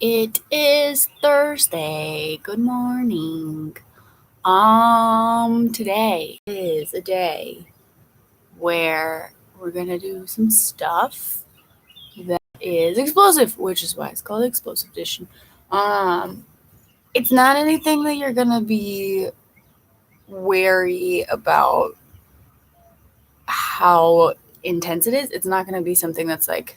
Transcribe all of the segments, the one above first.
It is Thursday. Good morning. Today is a day where we're gonna do some stuff that is explosive, which is why it's called Explosive Edition. It's not anything that you're gonna be wary about how intense it is. It's not gonna be something that's like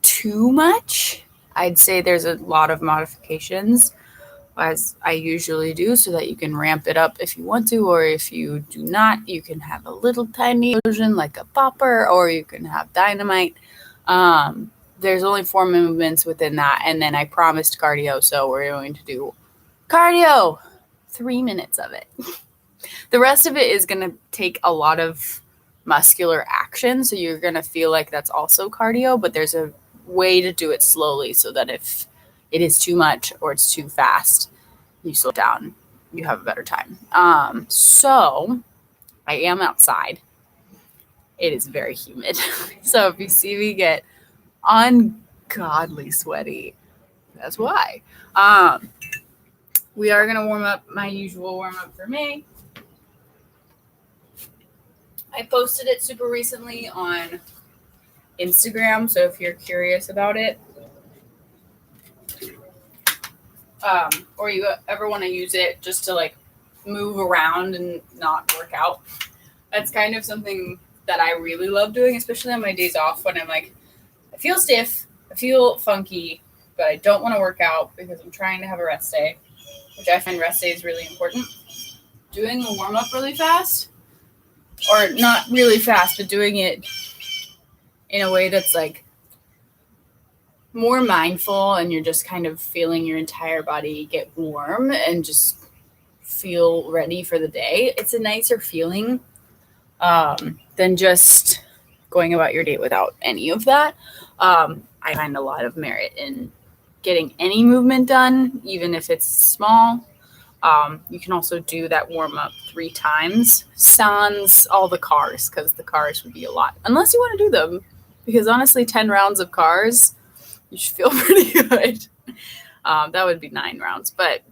too much. I'd say there's a lot of modifications, as I usually do, so that you can ramp it up if you want to, or if you do not, you can have a little tiny explosion like a popper, or you can have dynamite. There's only 4 movements within that, and then I promised cardio, so we're going to do cardio, 3 minutes of it. The rest of it is going to take a lot of muscular action, so you're going to feel like that's also cardio, but there's a way to do it slowly so that if it is too much or it's too fast, you slow down, you have a better time. So I am outside. It is very humid. So if you see me get ungodly sweaty, that's why. We are going to warm up my usual warm up for me. I posted it super recently on Instagram, so if you're curious about it, or you ever want to use it just to like move around and not work out, that's kind of something that I really love doing, especially on my days off when I'm like, I feel stiff, I feel funky, but I don't want to work out because I'm trying to have a rest day, which I find rest day is really important. Doing a warm up really fast, or not really fast, but doing it in a way that's like more mindful, and you're just kind of feeling your entire body get warm and just feel ready for the day. It's a nicer feeling than just going about your day without any of that. I find a lot of merit in getting any movement done, even if it's small. You can also do that warm up 3 times, sans all the cars, because the cars would be a lot, unless you want to do them, because honestly 10 rounds of cars, you should feel pretty good. That would be 9 rounds, but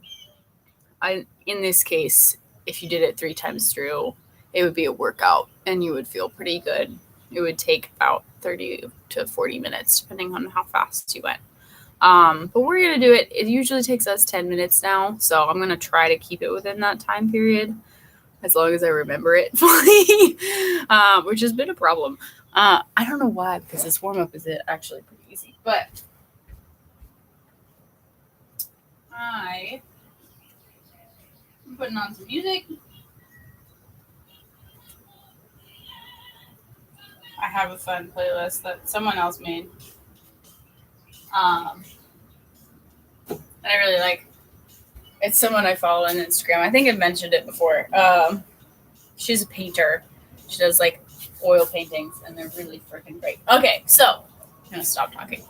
in this case, if you did it 3 times through, it would be a workout and you would feel pretty good. It would take about 30 to 40 minutes, depending on how fast you went. But we're going to do it. It usually takes us 10 minutes now, so I'm going to try to keep it within that time period, as long as I remember it fully, which has been a problem. I don't know why, because this warm-up is actually pretty easy, but I'm putting on some music. I have a fun playlist that someone else made. And I really like. It's someone I follow on Instagram. I think I've mentioned it before. She's a painter. She does like oil paintings, and they're really freaking great. Okay, so I'm gonna stop talking.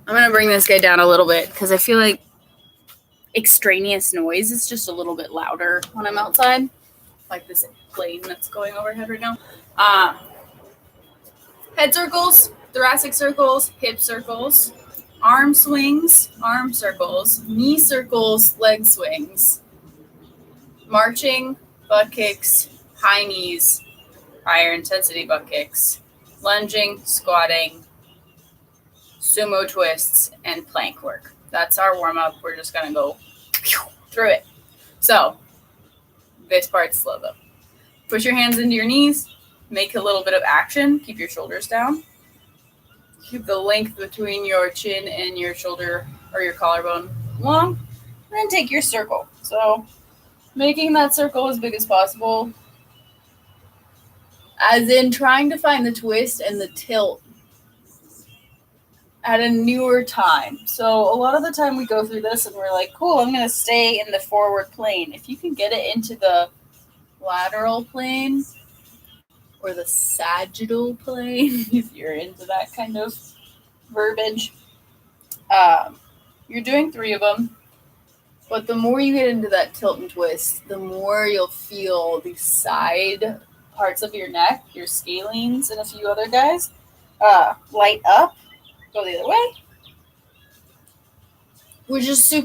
I'm gonna bring this guy down a little bit because I feel like extraneous noise is just a little bit louder when I'm outside, like this plane that's going overhead right now. Head circles, thoracic circles, hip circles, arm swings, arm circles, knee circles, leg swings, marching, butt kicks, high knees, higher intensity butt kicks, lunging, squatting, sumo twists, and plank work. That's our warm-up. We're just going to go through it. So, this part's slow though. Push your hands into your knees. Make a little bit of action. Keep your shoulders down. Keep the length between your chin and your shoulder or your collarbone long. And then take your circle. So, making that circle as big as possible. As in trying to find the twist and the tilt at a newer time. So a lot of the time we go through this and we're like, cool, I'm going to stay in the forward plane. If you can get it into the lateral plane or the sagittal plane, if you're into that kind of verbiage, you're doing 3 of them. But the more you get into that tilt and twist, the more you'll feel the side parts of your neck, your scalenes, and a few other guys light up. Go the other way. which is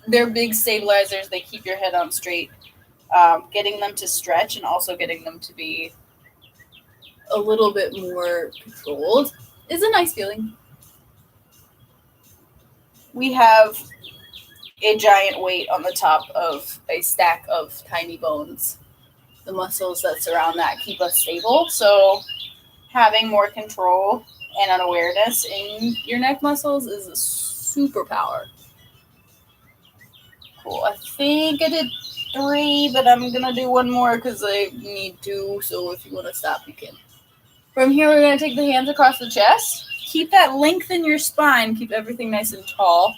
they're big stabilizers. They keep your head on straight. Getting them to stretch and also getting them to be a little bit more controlled is a nice feeling. We have a giant weight on the top of a stack of tiny bones. The muscles that surround that keep us stable. So having more control and an awareness in your neck muscles is a superpower. Cool. I think I did 3, but I'm going to do one more because I need to. So if you want to stop, you can. From here, we're going to take the hands across the chest. Keep that length in your spine. Keep everything nice and tall.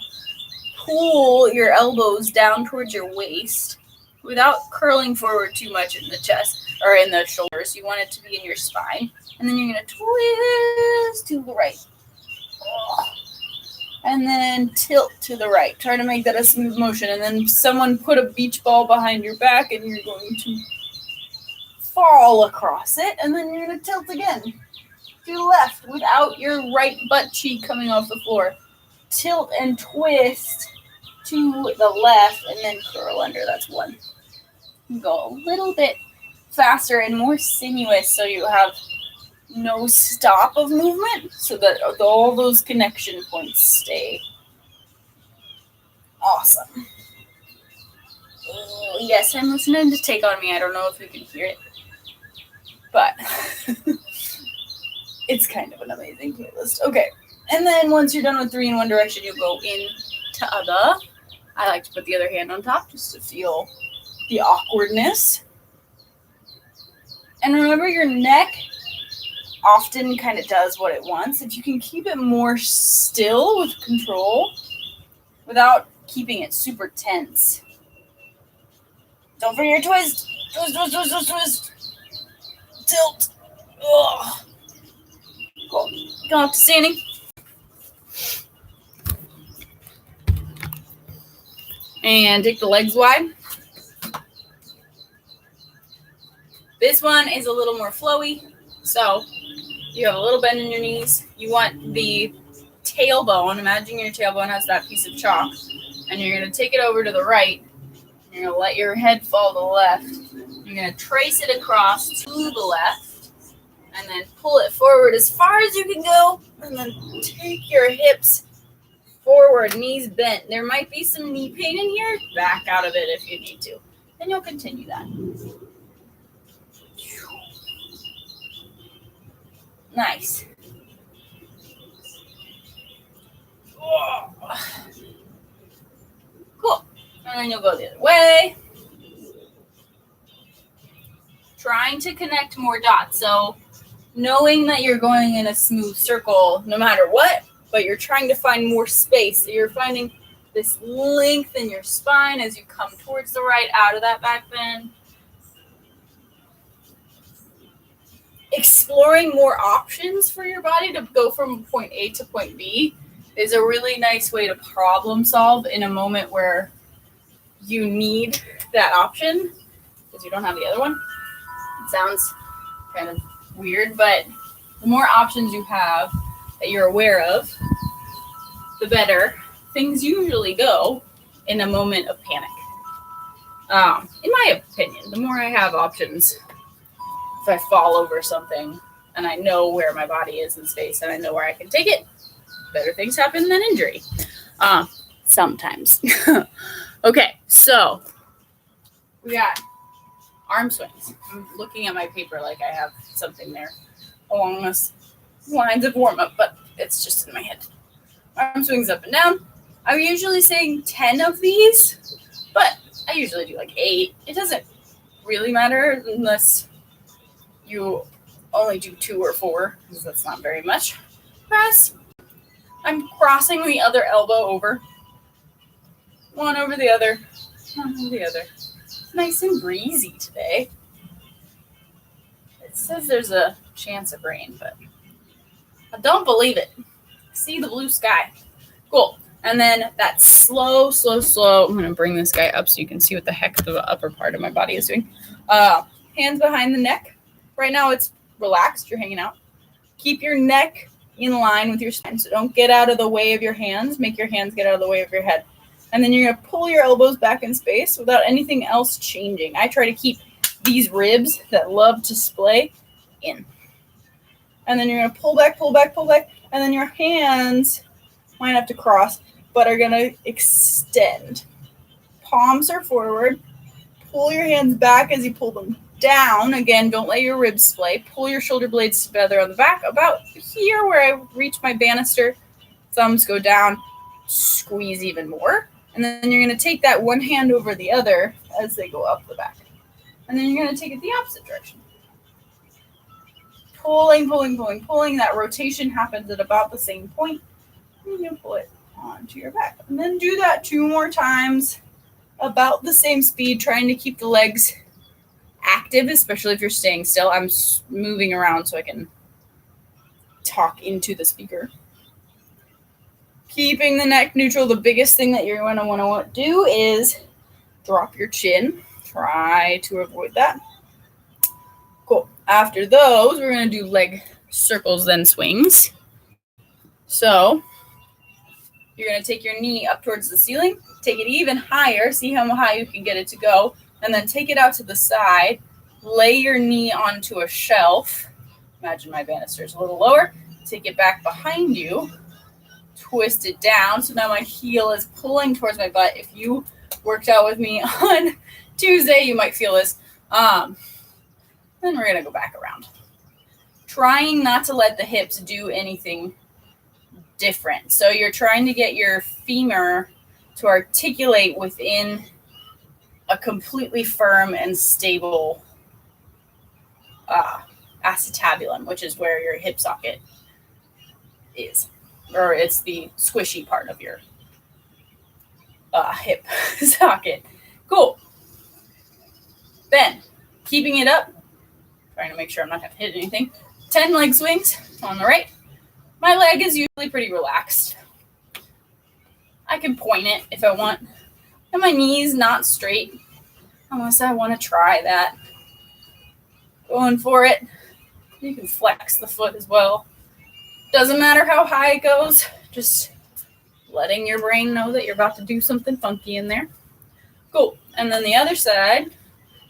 Pull your elbows down towards your waist without curling forward too much in the chest or in the shoulders. You want it to be in your spine. And then you're going to twist to the right. And then tilt to the right. Try to make that a smooth motion. And then someone put a beach ball behind your back and you're going to fall across it. And then you're going to tilt again to the left without your right butt cheek coming off the floor. Tilt and twist to the left and then curl under. That's 1. Go a little bit faster and more sinuous so you have no stop of movement so that all those connection points stay. Awesome. Oh, yes, I'm listening to Take On Me. I don't know if you can hear it, but it's kind of an amazing playlist. Okay, and then once you're done with 3 in one direction, you'll go into other. I like to put the other hand on top just to feel the awkwardness. And remember, your neck often kind of does what it wants. If you can keep it more still with control without keeping it super tense. Don't forget your twist. Twist, twist, twist, twist, twist. Tilt. Ugh. Cool. Going up to standing. And take the legs wide. This one is a little more flowy. So you have a little bend in your knees. You want the tailbone. Imagine your tailbone has that piece of chalk. And you're going to take it over to the right. You're going to let your head fall to the left. You're going to trace it across to the left. And then pull it forward as far as you can go. And then take your hips forward, knees bent. There might be some knee pain in here. Back out of it if you need to. And you'll continue that. Nice. Cool. And then you'll go the other way. Trying to connect more dots. So knowing that you're going in a smooth circle no matter what, but you're trying to find more space. So you're finding this length in your spine as you come towards the right, out of that back bend. Exploring more options for your body to go from point A to point B is a really nice way to problem solve in a moment where you need that option because you don't have the other one. It sounds kind of weird, but the more options you have that you're aware of, the better things usually go in a moment of panic. In my opinion, the more I have options, if I fall over something and I know where my body is in space and I know where I can take it, better things happen than injury. Sometimes. Okay, so we got arm swings. I'm looking at my paper like I have something there along those lines of warm-up, but it's just in my head. Arm swings up and down. I'm usually saying 10 of these, but I usually do like 8. It doesn't really matter unless you only do 2 or 4, because that's not very much. Press. I'm crossing the other elbow over. One over the other. One over the other. Nice and breezy today. It says there's a chance of rain, but I don't believe it. See the blue sky. Cool. And then that slow. I'm going to bring this guy up so you can see what the heck the upper part of my body is doing. Hands behind the neck. Right now it's relaxed. You're hanging out. Keep your neck in line with your spine. So don't get out of the way of your hands. Make your hands get out of the way of your head. And then you're going to pull your elbows back in space without anything else changing. I try to keep these ribs that love to splay in. And then you're going to pull back, pull back, pull back. And then your hands might have to cross, but are going to extend. Palms are forward. Pull your hands back as you pull them down. Again, don't let your ribs splay. Pull your shoulder blades together on the back, about here where I reach my banister. Thumbs go down, squeeze even more. And then you're going to take that one hand over the other as they go up the back. And then you're going to take it the opposite direction. Pulling, pulling, pulling, pulling. That rotation happens at about the same point. And you pull it onto your back. And then do that 2 more times, about the same speed, trying to keep the legs active, especially if you're staying still. I'm moving around so I can talk into the speaker. Keeping the neck neutral. The biggest thing that you're going to want to do is drop your chin. Try to avoid that. Cool. After those, we're going to do leg circles, then swings. So you're going to take your knee up towards the ceiling. Take it even higher. See how high you can get it to go. And then take it out to the side. Lay your knee onto a shelf. Imagine my banister is a little lower. Take it back behind you. Twist it down. So now my heel is pulling towards my butt. If you worked out with me on Tuesday, you might feel this. Then we're going to go back around. Trying not to let the hips do anything different. So you're trying to get your femur to articulate within a completely firm and stable acetabulum, which is where your hip socket is. Or it's the squishy part of your hip socket. Cool. Then, keeping it up, trying to make sure I'm not going to hit anything. 10 leg swings on the right. My leg is usually pretty relaxed. I can point it if I want. And my knee's not straight, unless I want to try that. Going for it. You can flex the foot as well. Doesn't matter how high it goes, just letting your brain know that you're about to do something funky in there. Cool. And then the other side,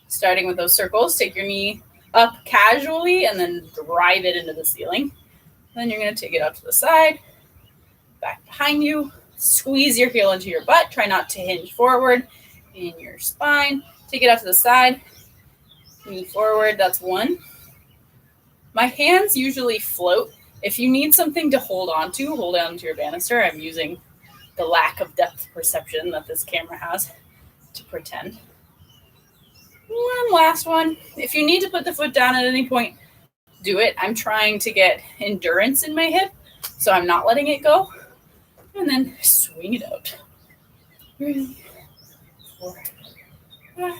starting with those circles, take your knee up casually and then drive it into the ceiling. Then you're going to take it out to the side, back behind you, squeeze your heel into your butt. Try not to hinge forward in your spine. Take it out to the side, knee forward. That's 1. My hands usually float. If you need something to hold on to your banister. I'm using the lack of depth perception that this camera has to pretend. One last one. If you need to put the foot down at any point, do it. I'm trying to get endurance in my hip, so I'm not letting it go. And then swing it out. 3, 4, 5,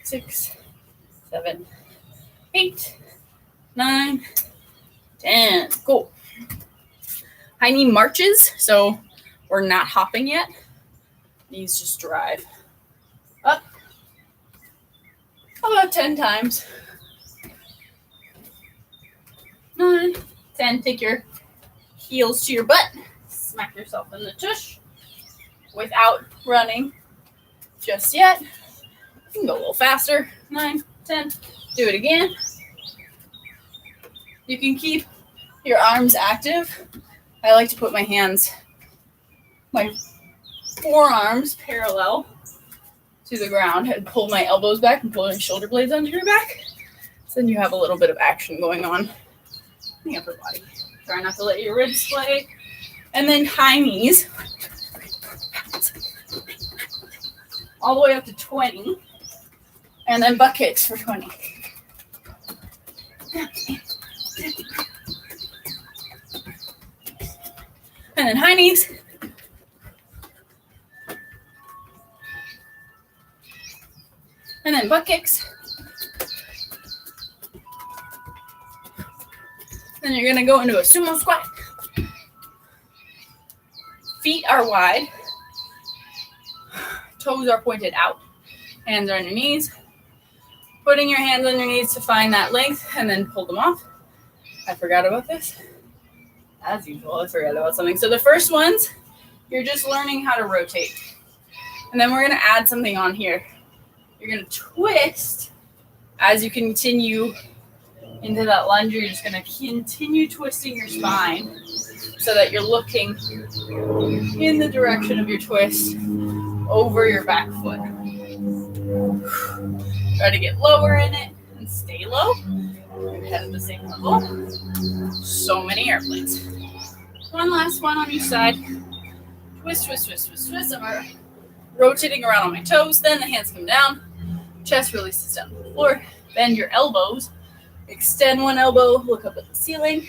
6, 7, 8, 9, 10. Cool. High knee marches, so we're not hopping yet. Knees just drive up about 10 times. 9, 10. Take your heels to your butt. Smack yourself in the tush without running just yet. You can go a little faster. 9, 10. Do it again. You can keep your arms active. I like to put my forearms parallel to the ground and pull my elbows back and pull my shoulder blades under your back. So then you have a little bit of action going on in the upper body. Try not to let your ribs splay. And then high knees. All the way up to 20. And then butt kicks for 20. And then high knees. And then butt kicks. Then you're going to go into a sumo squat. Feet are wide. Toes are pointed out. Hands are on your knees. Putting your hands on your knees to find that length and then pull them off. I forgot about this. As usual, I forgot about something. So the first ones, you're just learning how to rotate. And then we're going to add something on here. You're going to twist as you continue into that lunge. You're just going to continue twisting your spine so that you're looking in the direction of your twist over your back foot. Try to get lower in it and stay low. Your head at the same level. So many airplanes. One last one on each side. Twist, twist, twist, twist, twist. I'm rotating around on my toes. Then the hands come down. Chest releases down to the floor. Bend your elbows. Extend one elbow. Look up at the ceiling.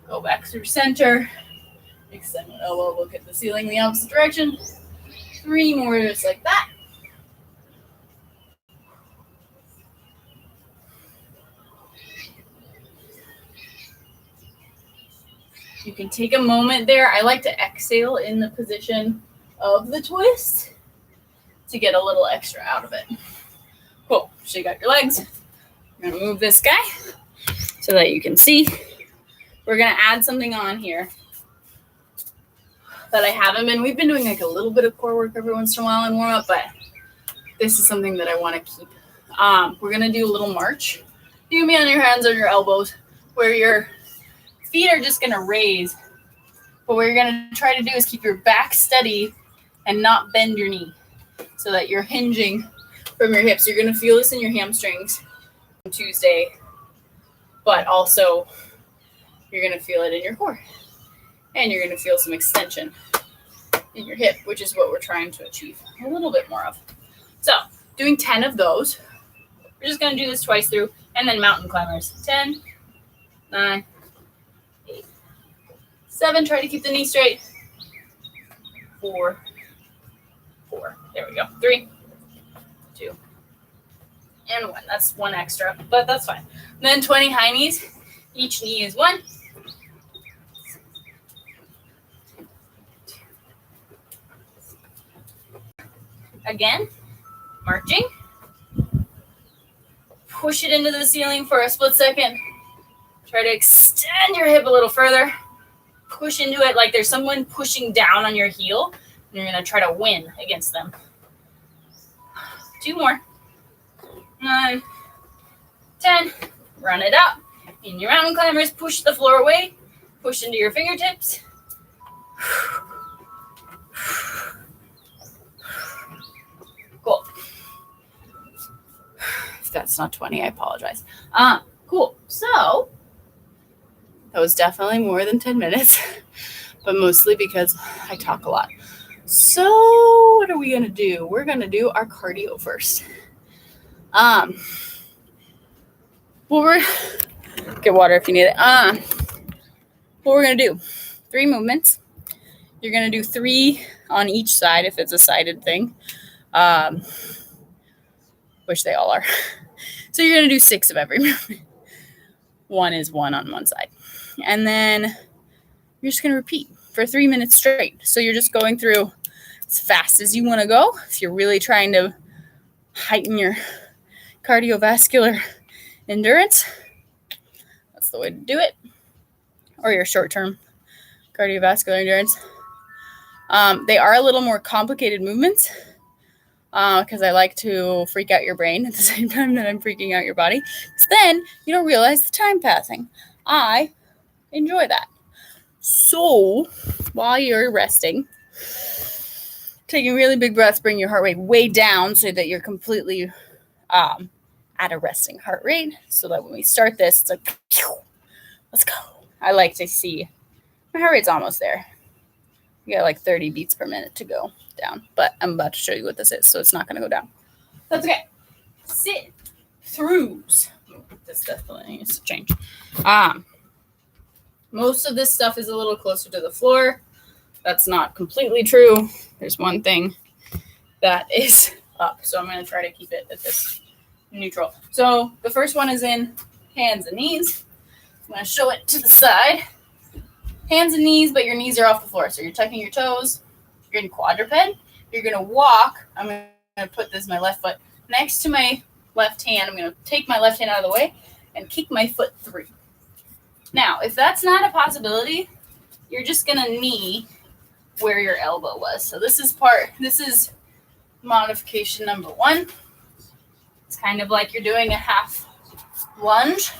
Go back through center. Extend one elbow. Look at the ceiling in the opposite direction. 3 more just like that. You can take a moment there. I like to exhale in the position of the twist to get a little extra out of it. Cool. Shake out your legs. I'm going to move this guy so that you can see. We're going to add something on here that I haven't been. We've been doing like a little bit of core work every once in a while in warm up, but this is something that I want to keep. We're going to do a little march. You can be on your hands or your elbows where your feet are just going to raise. But what you're going to try to do is keep your back steady and not bend your knee so that you're hinging from your hips. You're going to feel this in your hamstrings on Tuesday, but also you're going to feel it in your core. And you're going to feel some extension in your hip, which is what we're trying to achieve a little bit more of. So doing 10 of those. We're just going to do this twice through, and then mountain climbers. 10, 9, 8, 7. Try to keep the knee straight. 4. There we go. 3, 2, and 1. That's 1 extra, but that's fine. And then 20 high knees. Each knee is 1. Again, marching. Push it into the ceiling for a split second. Try to extend your hip a little further. Push into it like there's someone pushing down on your heel, and you're going to try to win against them. 2 more. 9, 10. Run it up. In your mountain climbers, push the floor away. Push into your fingertips. Cool. If that's not 20, I apologize. Cool. So that was definitely more than 10 minutes, but mostly because I talk a lot. So what are we going to do? We're going to do our cardio first. Get water if you need it. What we're going to do, 3 movements. You're going to do 3 on each side if it's a sided thing. Which they all are. So you're going to do 6 of every movement. 1 is 1 on one side. And then you're just going to repeat for 3 minutes straight. So you're just going through as fast as you want to go. If you're really trying to heighten your cardiovascular endurance, that's the way to do it. Or your short-term cardiovascular endurance. They are a little more complicated movements. Because I like to freak out your brain at the same time that I'm freaking out your body. Because then you don't realize the time passing. I enjoy that. So while you're resting, taking really big breaths, bring your heart rate way down so that you're completely at a resting heart rate. So that when we start this, it's like, let's go. I like to see my heart rate's almost there. You got like 30 beats per minute to go down, but I'm about to show you what this is, so it's not going to go down. That's okay. Sit thrus. This definitely needs to change. Most of this stuff is a little closer to the floor. That's not completely true. There's one thing that is up, so I'm going to try to keep it at this neutral. So the first one is in hands and knees. I'm going to show it to the side. Hands and knees, but your knees are off the floor. So you're tucking your toes. You're in quadruped. You're going to walk. I'm going to put my left foot next to my left hand. I'm going to take my left hand out of the way and kick my foot 3. Now, if that's not a possibility, you're just gonna knee where your elbow was. So this is modification number 1. It's kind of like you're doing a half lunge,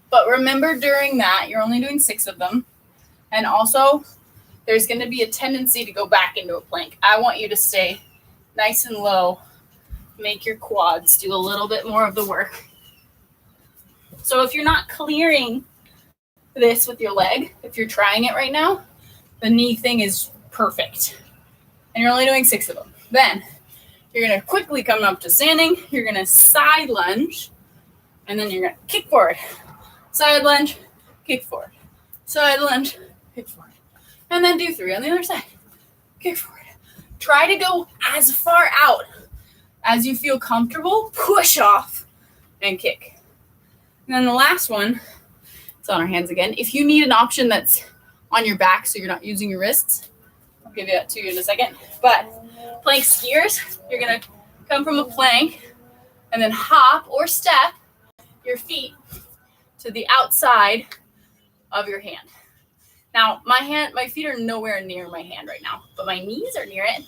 but remember during that, you're only doing 6 of them. And also, there's gonna be a tendency to go back into a plank. I want you to stay nice and low, make your quads do a little bit more of the work. So if you're not clearing this with your leg, if you're trying it right now, the knee thing is perfect. And you're only doing 6 of them. Then you're going to quickly come up to standing. You're going to side lunge, and then you're going to kick forward. Side lunge, kick forward. Side lunge, kick forward. And then do 3 on the other side. Kick forward. Try to go as far out as you feel comfortable. Push off and kick. And then the last one, it's on our hands again. If you need an option that's on your back so you're not using your wrists, I'll give that to you in a second. But plank skiers, you're going to come from a plank and then hop or step your feet to the outside of your hand. Now, my feet are nowhere near my hand right now, but my knees are near it.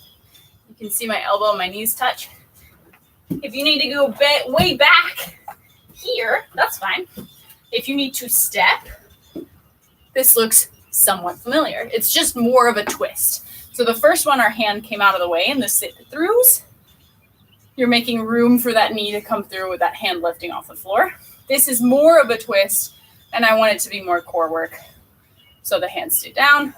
You can see my elbow and my knees touch. If you need to go way back here, that's fine. If you need to step, this looks somewhat familiar. It's just more of a twist. So the first one, our hand came out of the way, and the sit-throughs, you're making room for that knee to come through with that hand lifting off the floor. This is more of a twist, and I want it to be more core work. So the hands stay down.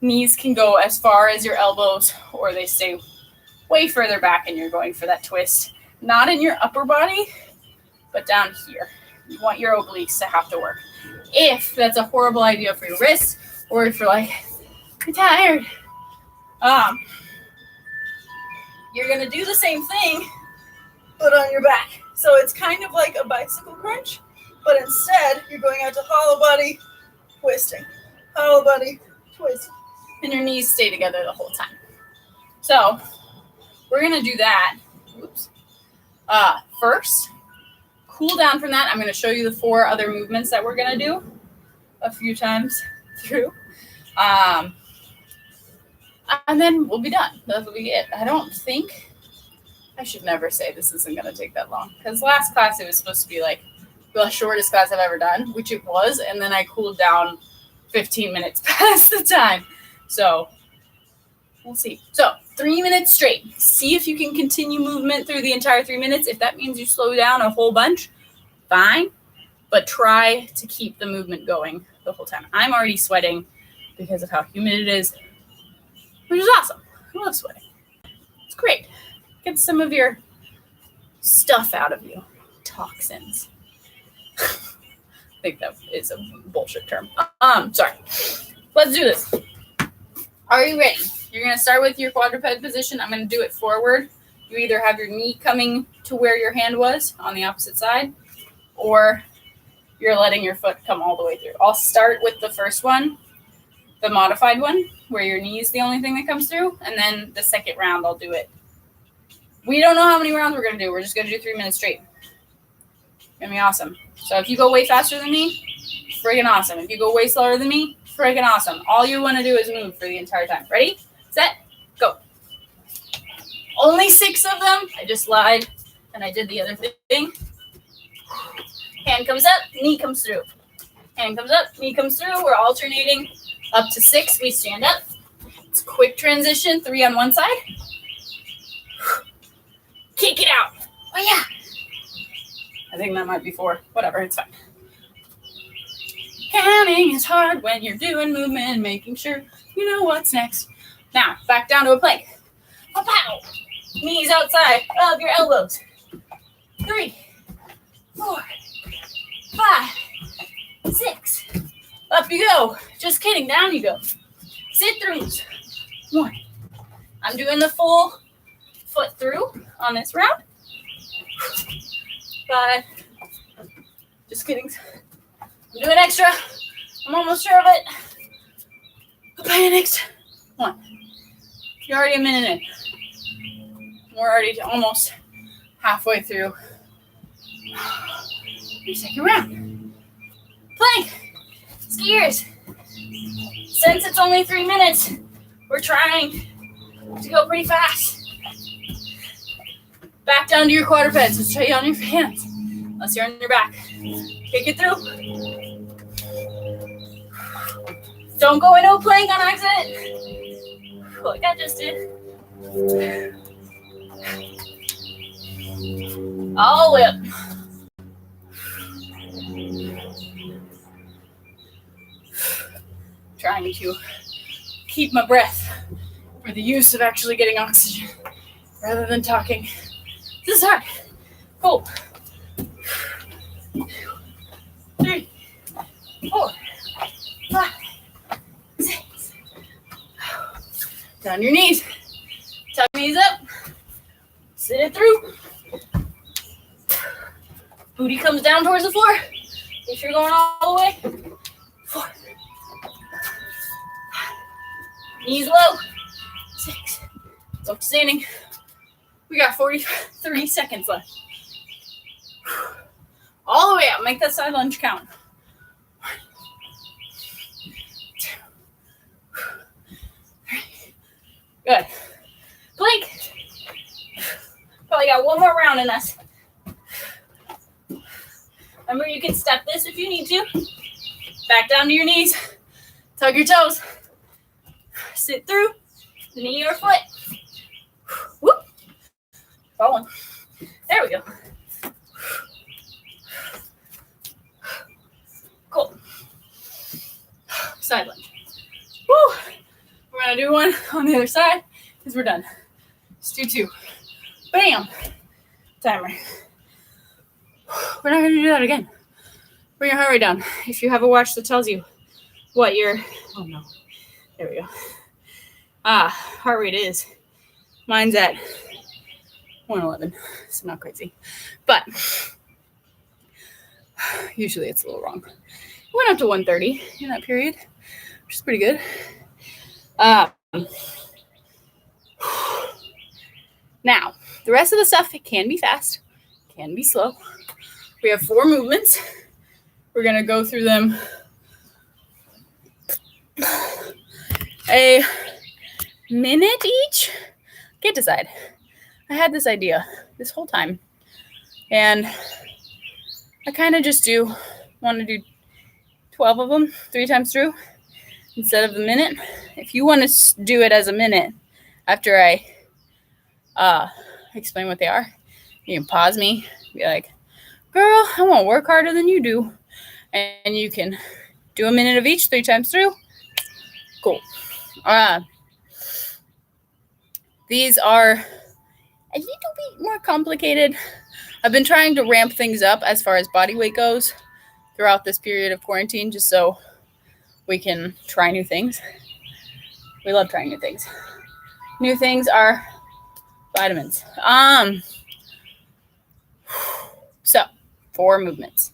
Knees can go as far as your elbows, or they stay way further back, and you're going for that twist. Not in your upper body, but down here. You want your obliques to have to work. If that's a horrible idea for your wrists, or if you're like, I'm tired, you're going to do the same thing, but on your back. So it's kind of like a bicycle crunch, but instead you're going out to hollow body, twisting, hollow body, twist, and your knees stay together the whole time. So we're going to do that. First, cool down from that. I'm going to show you the 4 other movements that we're going to do a few times through. And then we'll be done. That'll be it. I should never say this isn't going to take that long, because last class it was supposed to be like the shortest class I've ever done, which it was, and then I cooled down 15 minutes past the time. So we'll see. So 3 minutes straight. See if you can continue movement through the entire 3 minutes. If that means you slow down a whole bunch, fine, but try to keep the movement going the whole time. I'm already sweating because of how humid it is, which is awesome. I love sweating. It's great. Get some of your stuff out of you. Toxins. I think that is a bullshit term. Sorry. Let's do this. Are you ready? You're going to start with your quadruped position. I'm going to do it forward. You either have your knee coming to where your hand was on the opposite side, or you're letting your foot come all the way through. I'll start with the first one, the modified one, where your knee is the only thing that comes through, and then the second round I'll do it. We don't know how many rounds we're going to do. We're just going to do 3 minutes straight. It's going to be awesome. So if you go way faster than me, friggin' awesome. If you go way slower than me, friggin' awesome. All you want to do is move for the entire time. Ready? Set? Go. Only 6 of them. I just lied, and I did the other thing. Hand comes up, knee comes through. Hand comes up, knee comes through. We're alternating. Up to 6, we stand up. It's a quick transition. 3 on one side. Kick it out. Oh, yeah. I think that might be 4. Whatever, it's fine. Counting is hard when you're doing movement, making sure you know what's next. Now, back down to a plank. Pow! Knees outside of your elbows. 3, 4, 5, 6. Up you go. Just kidding. Down you go. Sit throughs. 1. I'm doing the full foot through on this round. 5. Just kidding. I'm doing extra. I'm almost sure of it. I panicked. 1. You're already a minute in. We're already almost halfway through your second round. Plank. Skiers, since it's only 3 minutes, we're trying to go pretty fast. Back down to your quadrupeds. Let's try you on your hands, unless you're on your back. Kick it through. Don't go into a plank on accident, like I just did. All the way up. Trying to keep my breath for the use of actually getting oxygen rather than talking. This is hard. Cool. 3, 4, 5, 6. Down your knees. Tuck your knees up. Sit it through. Booty comes down towards the floor. If you're going all the way. 4. Knees low. 6. Go to standing. We got 43 seconds left. All the way up. Make that side lunge count. 1, 2, 3. Good. Plank. Probably got one more round in us. Remember, you can step this if you need to. Back down to your knees. Tug your toes. Sit through. Knee or foot. Whoop. Falling. There we go. Cool. Side lunge. Woo. We're going to do one on the other side because we're done. Let's do 2. Bam. Timer. We're not going to do that again. Bring your heart rate down. If you have a watch that tells you what your, oh no, there we go. Heart rate is. Mine's at 111, so not crazy. But usually it's a little wrong. Went up to 130 in that period, which is pretty good. Now, the rest of the stuff, it can be fast, can be slow. We have 4 movements. We're going to go through them a minute each. Can't decide. I had this idea this whole time, and I kind of just want to do 12 of them 3 times through instead of the minute. If you want to do it as a minute after I explain what they are, you can pause me, be like, girl, I want to work harder than you do. And you can do a minute of each 3 times through. Cool. These are a little bit more complicated. I've been trying to ramp things up as far as body weight goes throughout this period of quarantine, just so we can try new things. We love trying new things. New things are vitamins. So 4 movements.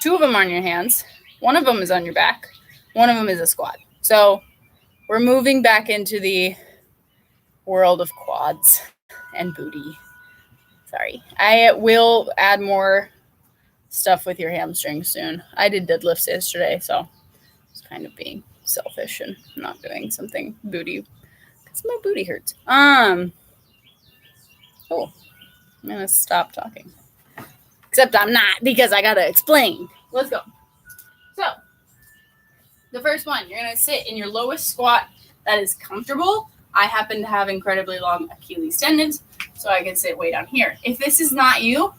2 of them are on your hands. 1 of them is on your back. 1 of them is a squat. So we're moving back into the world of quads and booty. Sorry. I will add more stuff with your hamstrings soon. I did deadlifts yesterday, so it's kind of being selfish and not doing something booty because my booty hurts. Cool. I'm going to stop talking. Except I'm not, because I got to explain. Let's go. So, the first one, you're going to sit in your lowest squat that is comfortable. I happen to have incredibly long Achilles tendons, so I can sit way down here. If this is not you,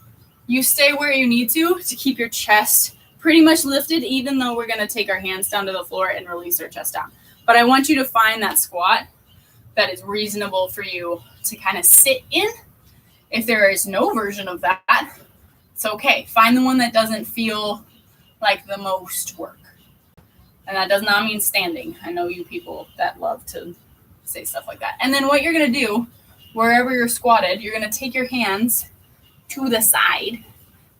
you stay where you need to keep your chest pretty much lifted, even though we're going to take our hands down to the floor and release our chest down. But I want you to find that squat that is reasonable for you to kind of sit in. If there is no version of that, it's okay. Find the one that doesn't feel like the most work. And that does not mean standing. I know you people that love to say stuff like that. And then what you're going to do, wherever you're squatted, you're going to take your hands to the side.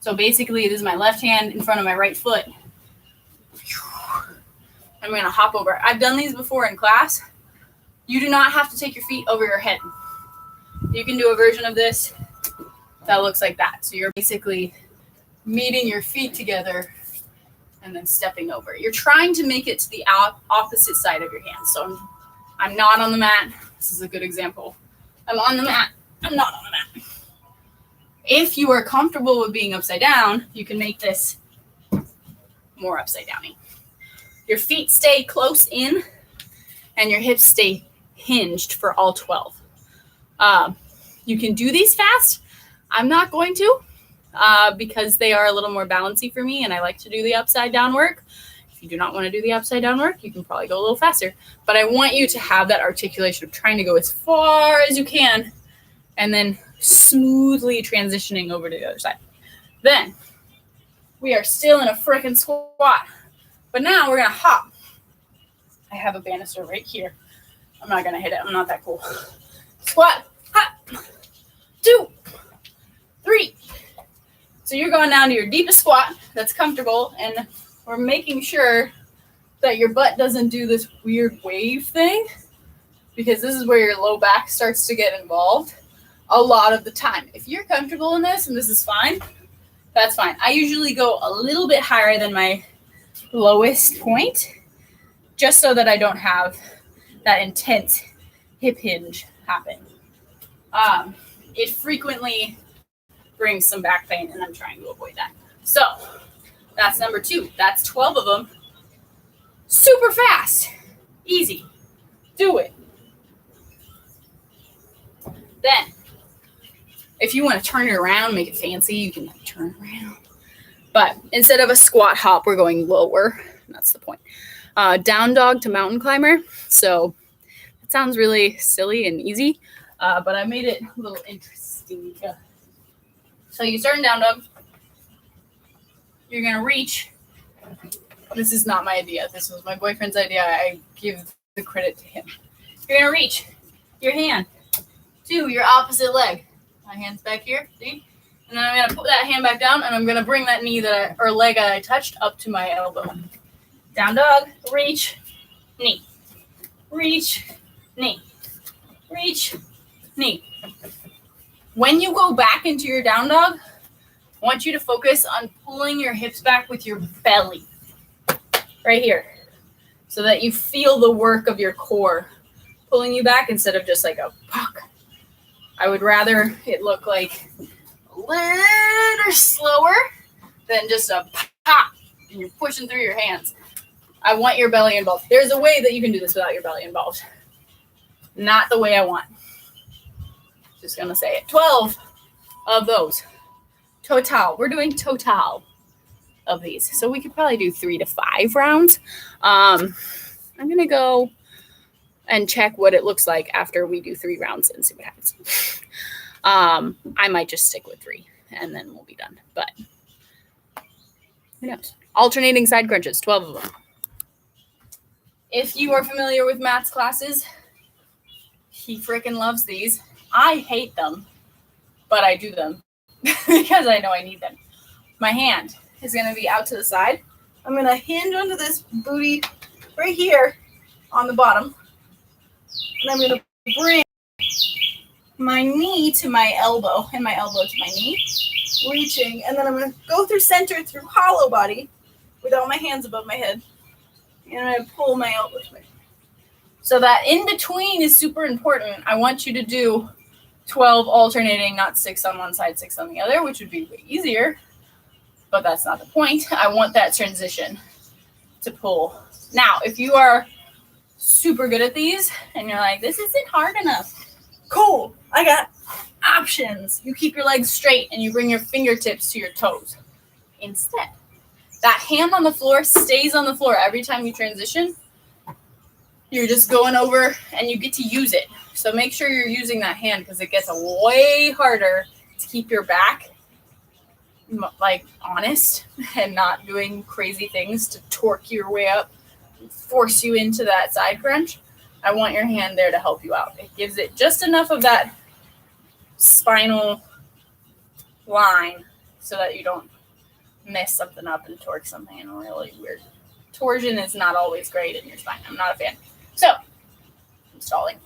So basically, this is my left hand in front of my right foot. I'm going to hop over. I've done these before in class. You do not have to take your feet over your head. You can do a version of this that looks like that. So you're basically meeting your feet together and then stepping over. You're trying to make it to the opposite side of your hand. So I'm not on the mat. This is a good example. I'm on the mat. I'm not on the mat. If you are comfortable with being upside down, you can make this more upside downy. Your feet stay close in and your hips stay hinged for all 12. You can do these fast. I'm not going to because they are a little more balancy for me and I like to do the upside down work. If you do not want to do the upside down work, you can probably go a little faster. But I want you to have that articulation of trying to go as far as you can and then smoothly transitioning over to the other side. Then we are still in a frickin' squat. But now we're going to hop. I have a banister right here. I'm not going to hit it. I'm not that cool. Squat, hop, 2, 3. So you're going down to your deepest squat that's comfortable, and we're making sure that your butt doesn't do this weird wave thing, because this is where your low back starts to get involved a lot of the time. If you're comfortable in this and this is fine, that's fine. I usually go a little bit higher than my lowest point just so that I don't have that intense hip hinge happen. It frequently brings some back pain and I'm trying to avoid that. So that's number 2. That's 12 of them. Super fast. Easy. Do it. Then, if you want to turn it around, make it fancy, you can turn it around. But instead of a squat hop, we're going lower. That's the point. Down dog to mountain climber. So it sounds really silly and easy, but I made it a little interesting. So you start in down dog. You're going to reach. This is not my idea. This was my boyfriend's idea. I give the credit to him. You're going to reach your hand to your opposite leg. My hand's back here, see? And then I'm going to put that hand back down, and I'm going to bring that knee or leg that I touched up to my elbow. Down dog, reach, knee. Reach, knee. Reach, knee. When you go back into your down dog, I want you to focus on pulling your hips back with your belly. Right here. So that you feel the work of your core pulling you back instead of just like a puck. I would rather it look like a little slower than just a pop and you're pushing through your hands. I want your belly involved. There's a way that you can do this without your belly involved. Not the way I want. Just going to say it. 12 of those. Total. We're doing total of these. So we could probably do 3 to 5 rounds. I'm going to go and check what it looks like after we do 3 rounds and see what happens. I might just stick with 3 and then we'll be done. But who knows? Alternating side crunches, 12 of them. If you are familiar with Matt's classes, he freaking loves these. I hate them, but I do them because I know I need them. My hand is going to be out to the side. I'm going to hinge onto this booty right here on the bottom. And I'm going to bring my knee to my elbow and my elbow to my knee, reaching. And then I'm going to go through center through hollow body with all my hands above my head. And I'm going to pull my elbow to my knee. So that in between is super important. I want you to do 12 alternating, not 6 on one side, 6 on the other, which would be way easier. But that's not the point. I want that transition to pull. Now, if you are super good at these and you're like, this isn't hard enough. Cool. I got options. You keep your legs straight and you bring your fingertips to your toes. Instead, that hand on the floor stays on the floor every time you transition. You're just going over and you get to use it. So make sure you're using that hand because it gets way harder to keep your back like honest and not doing crazy things to torque your way up, force you into that side crunch. I want your hand there to help you out. It gives it just enough of that spinal line so that you don't mess something up and torque something in a really weird. Torsion is not always great in your spine. I'm not a fan. So, I'm stalling.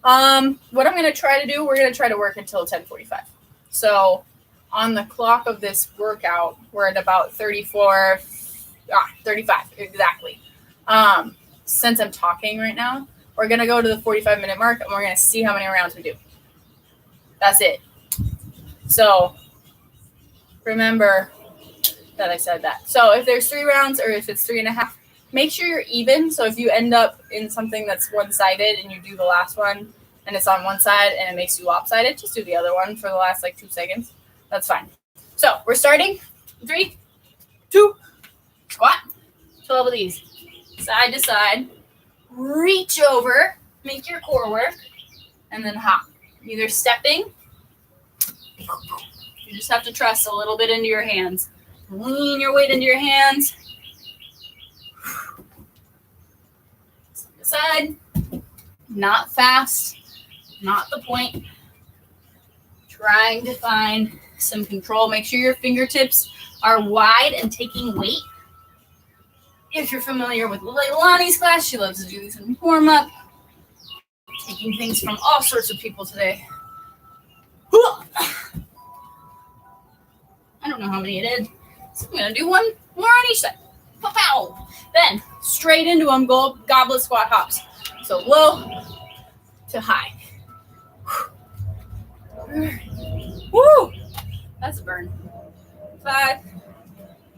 What I'm going to try to do, we're going to try to work until 10:45. So, on the clock of this workout, we're at about 34, 35, exactly. Since I'm talking right now, we're going to go to the 45-minute mark, and we're going to see how many rounds we do. That's it. So remember that I said that. So if there's 3 rounds or if it's 3.5, make sure you're even. So if you end up in something that's one-sided and you do the last one and it's on one side and it makes you lopsided, just do the other one for the last 2 seconds. That's fine. So we're starting. 3, 2, squat. 12 of these. Side to side. Reach over. Make your core work. And then hop. Either stepping. You just have to trust a little bit into your hands. Lean your weight into your hands. Side. Not fast. Not the point. Trying to find some control. Make sure your fingertips are wide and taking weight. If you're familiar with Leilani's class, she loves to do this in warm-up. Taking things from all sorts of people today. I don't know how many it is. So I'm going to do one more on each side. Pow! Then, straight into them, goblet squat hops. So low to high. Woo! That's a burn. 5,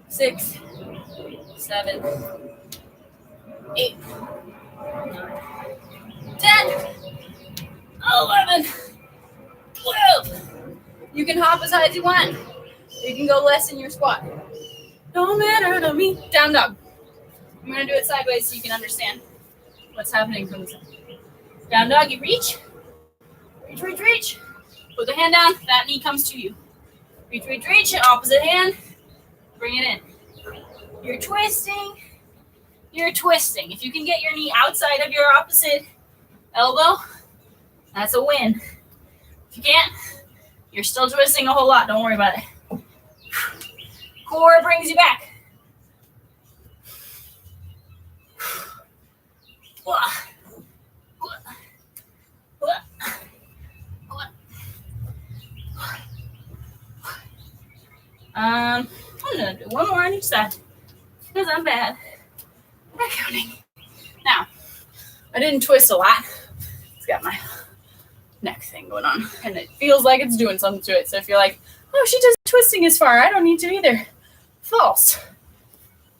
6, 7, 8, 9, 10, 11, 12. You can hop as high as you want. You can go less in your squat. Don't matter to me. Down dog. I'm going to do it sideways so you can understand what's happening from the side. Down dog, you reach. Reach, reach, reach. Put the hand down. That knee comes to you. Reach, reach, reach. Opposite hand. Bring it in. You're twisting. You're twisting. If you can get your knee outside of your opposite elbow, that's a win. If you can't, you're still twisting a whole lot. Don't worry about it. Core brings you back. I'm going to do one more on each side because I'm bad at counting. Now, I didn't twist a lot. It's got my neck thing going on, and it feels like it's doing something to it. So if you're like, oh, she doesn't twisting as far, I don't need to either. False.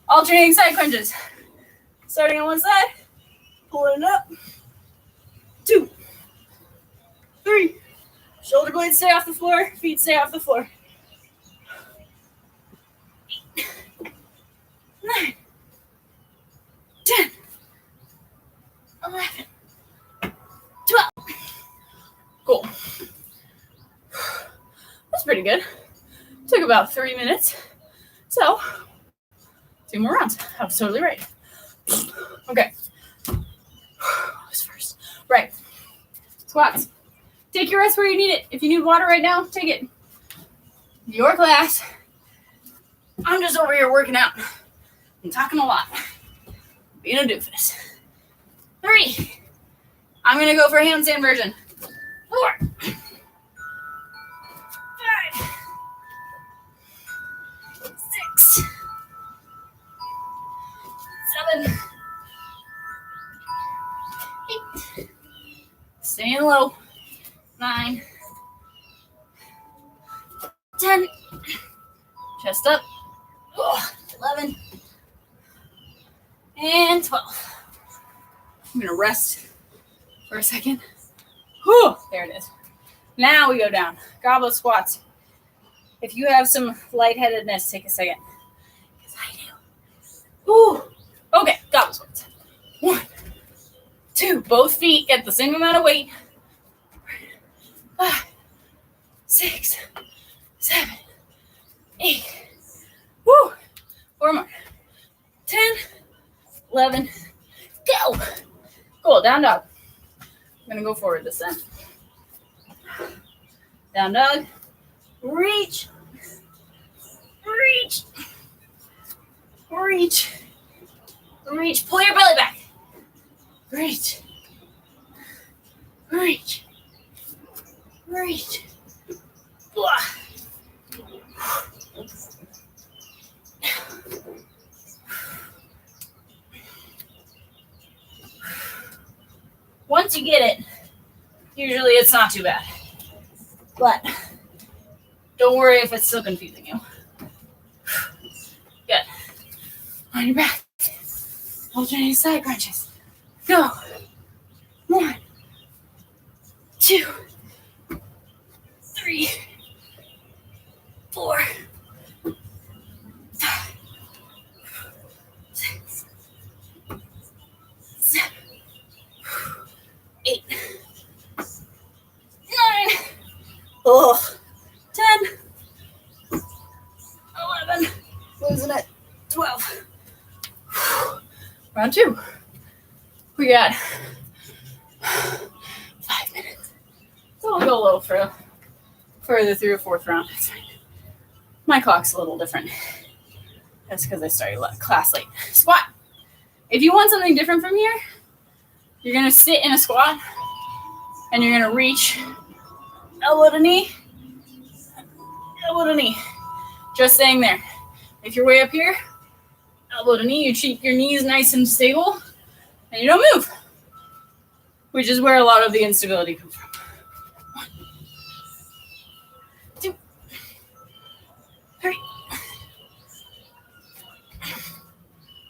Alternating side crunches. Starting on one side, pulling it up. 2, 3. Shoulder blades stay off the floor, feet stay off the floor. 8, 9, 10, 11, 12. Cool. That's pretty good. Took about 3 minutes. So, 2 more rounds. I was totally right. Okay. Who's first? Right. Squats. Take your rest where you need it. If you need water right now, take it. Your class. I'm just over here working out. I'm talking a lot. Being a doofus. 3. I'm going to go for a handstand version. 4. 5. 6. 7. 8. Staying low. 9. 10. Chest up. 11. And 12. I'm going to rest for a second. Whew, there it is. Now we go down. Goblet squats. If you have some lightheadedness, take a second. Because I do. Ooh. Okay, goblet squats. 1, 2. Both feet get the same amount of weight. 5, 6, 7, 8. Woo. 4 more. 10, 11. Go. Cool. Down dog. I'm going to go forward this time. Down dog. Reach. Reach. Reach. Reach. Pull your belly back. Reach. Reach. Reach. once you get it, usually it's not too bad. But don't worry if it's still confusing you. Good. On your back. Alternating side crunches. Go. 1, 2, 3, 4, 5, 6, 7, 8, 9, 10, 11, losing it, 12. Round 2. We got 5 minutes. So we'll go a little further through the 4th round. That's fine. My clock's a little different. That's because I started class late. Squat. If you want something different from here, you're going to sit in a squat and you're going to reach elbow to knee, elbow to knee. Just staying there. If you're way up here, elbow to knee, you keep your knees nice and stable and you don't move, which is where a lot of the instability comes from. 1, 2, 3.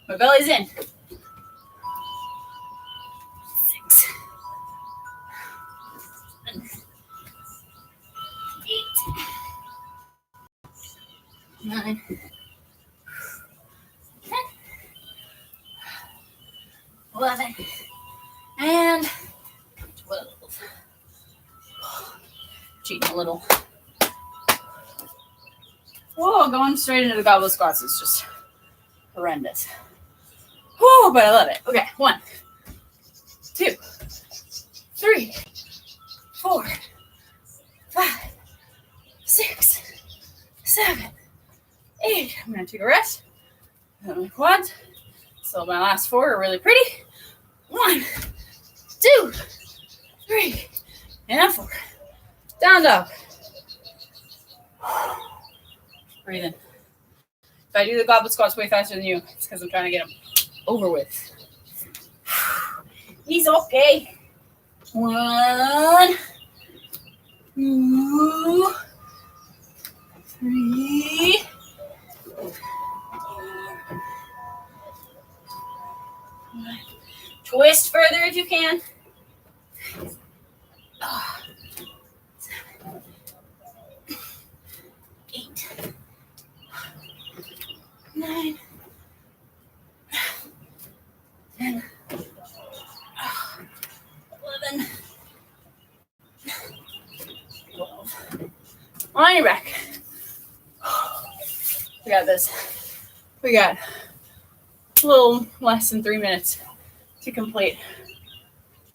My belly's in. 6, 7, 8, 9, 10, 11, and 12. Cheating a little. Whoa, going straight into the goblet squats is just horrendous. Whoa, but I love it. Okay, 1, 2, 3, 4, 5, 6, 7, 8. I'm going to take a rest. My quads. So my last 4 are really pretty. 1, 2, 3, and 4. Down dog. Breathe in. If I do the goblet squats way faster than you, it's because I'm trying to get them over with. He's okay. 1, 2, 3. Twist further if you can. 7, 8, 9, 10, 11, 12. On your back. We got this. We got a little less than 3 minutes to complete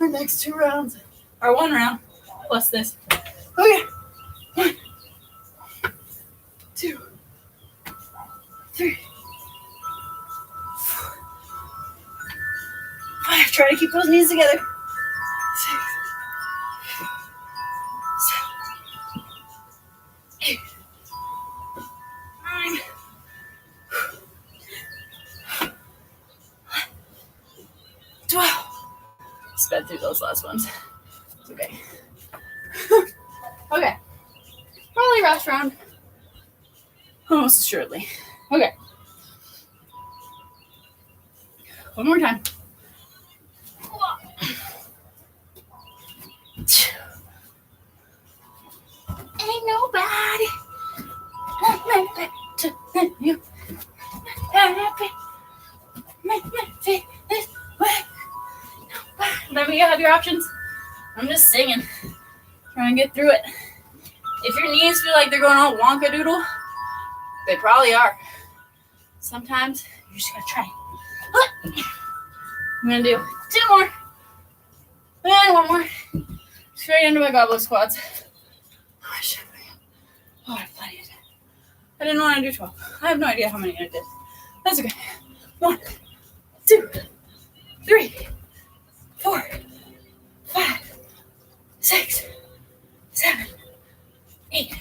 our next 2 rounds. Or 1 round plus this. Okay. 1, 2, 3, 4, 5. Try to keep those knees together. 6, 7, 8, 9. 12. Sped through those last ones. It's okay. Okay. Probably last round. Almost assuredly. Okay. One more time. 1. Ain't nobody better than you. Happy. Make me feel this way. Let me have your options. I'm just singing. Try and get through it. If your knees feel like they're going all wonka doodle, they probably are. Sometimes you just gotta try. I'm gonna do 2 more. And 1 more. Straight into my goblet squats. Oh, I have plenty of time. I didn't want to do 12. I have no idea how many I did. That's okay. 1, 2, 3, 4, 5, 6, 7, 8,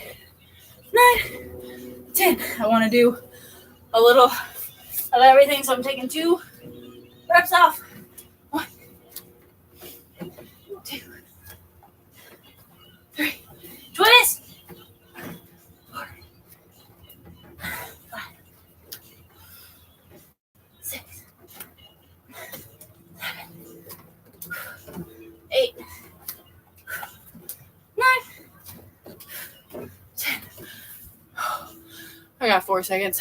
9, 10. I want to do a little of everything, so I'm taking 2 reps off. 1, 3, twist. 4, 5, 6, 7, 8, 9, 10. I got 4 seconds.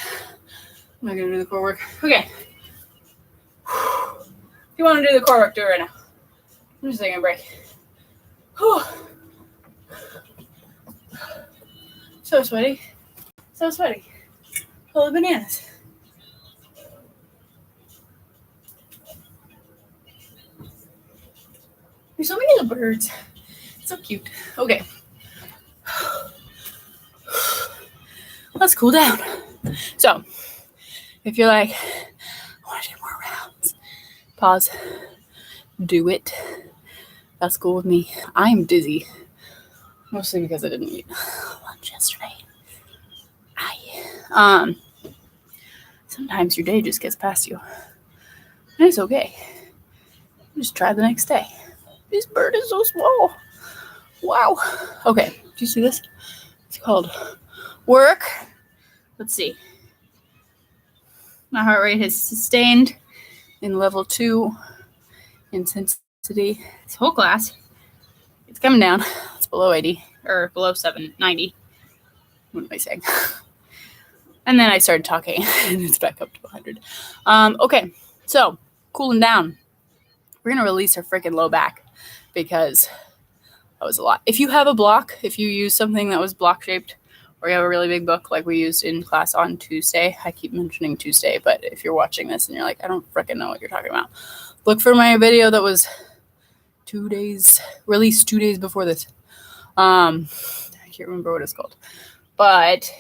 I'm not gonna do the core work. Okay. If you want to do the core work, do it right now. I'm just taking a break. Whew. So sweaty. So sweaty. Holy bananas. There's so many little birds. It's so cute. Okay. Let's cool down. So, if you're like, I want to do more rounds, pause. Do it. That's cool with me. I'm dizzy. Mostly because I didn't eat lunch yesterday. Sometimes your day just gets past you. And it's okay. Just try the next day. This bird is so small. Wow. Okay. Do you see this? It's called work. Let's see. My heart rate has sustained in level 2 intensity. This whole class, it's coming down. It's below 80 or below 90. What am I saying? And then I started talking and it's back up to 100. Okay, so cooling down. We're going to release our freaking low back because that was a lot. If you have a block, if you use something that was block shaped, or you have a really big book like we used in class on Tuesday, I keep mentioning Tuesday, but if you're watching this and you're like, I don't freaking know what you're talking about, look for my video that was released 2 days before this. I can't remember what it's called, but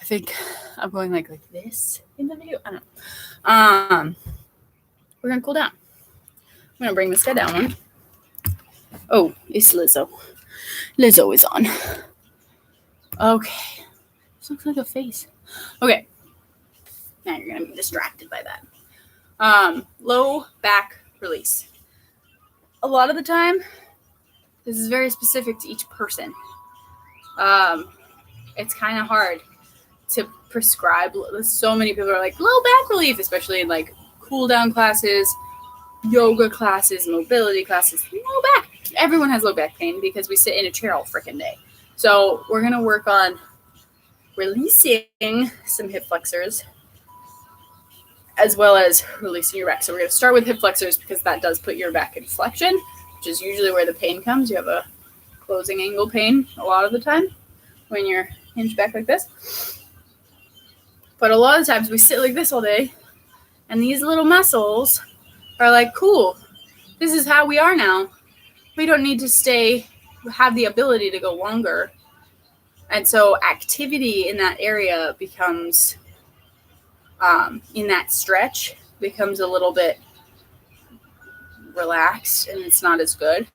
I think I'm going like this in the video. I don't know. We're gonna cool down. I'm gonna bring this guy down one. Oh, it's Lizzo. Lizzo is on. Okay. This looks like a face. Okay. Now you're gonna be distracted by that. Low back release. A lot of the time, this is very specific to each person. It's kind of hard to prescribe. So many people are like, low back relief, especially in like cool down classes, yoga classes, mobility classes. Low back. Everyone has low back pain because we sit in a chair all freaking day. So we're going to work on releasing some hip flexors as well as releasing your back. So we're going to start with hip flexors because that does put your back in flexion, which is usually where the pain comes. You have a closing angle pain a lot of the time when you're hinged back like this. But a lot of times we sit like this all day, and these little muscles are like, cool, this is how we are now. We don't need to have the ability to go longer. And so activity in that area becomes, in that stretch, becomes a little bit relaxed and it's not as good.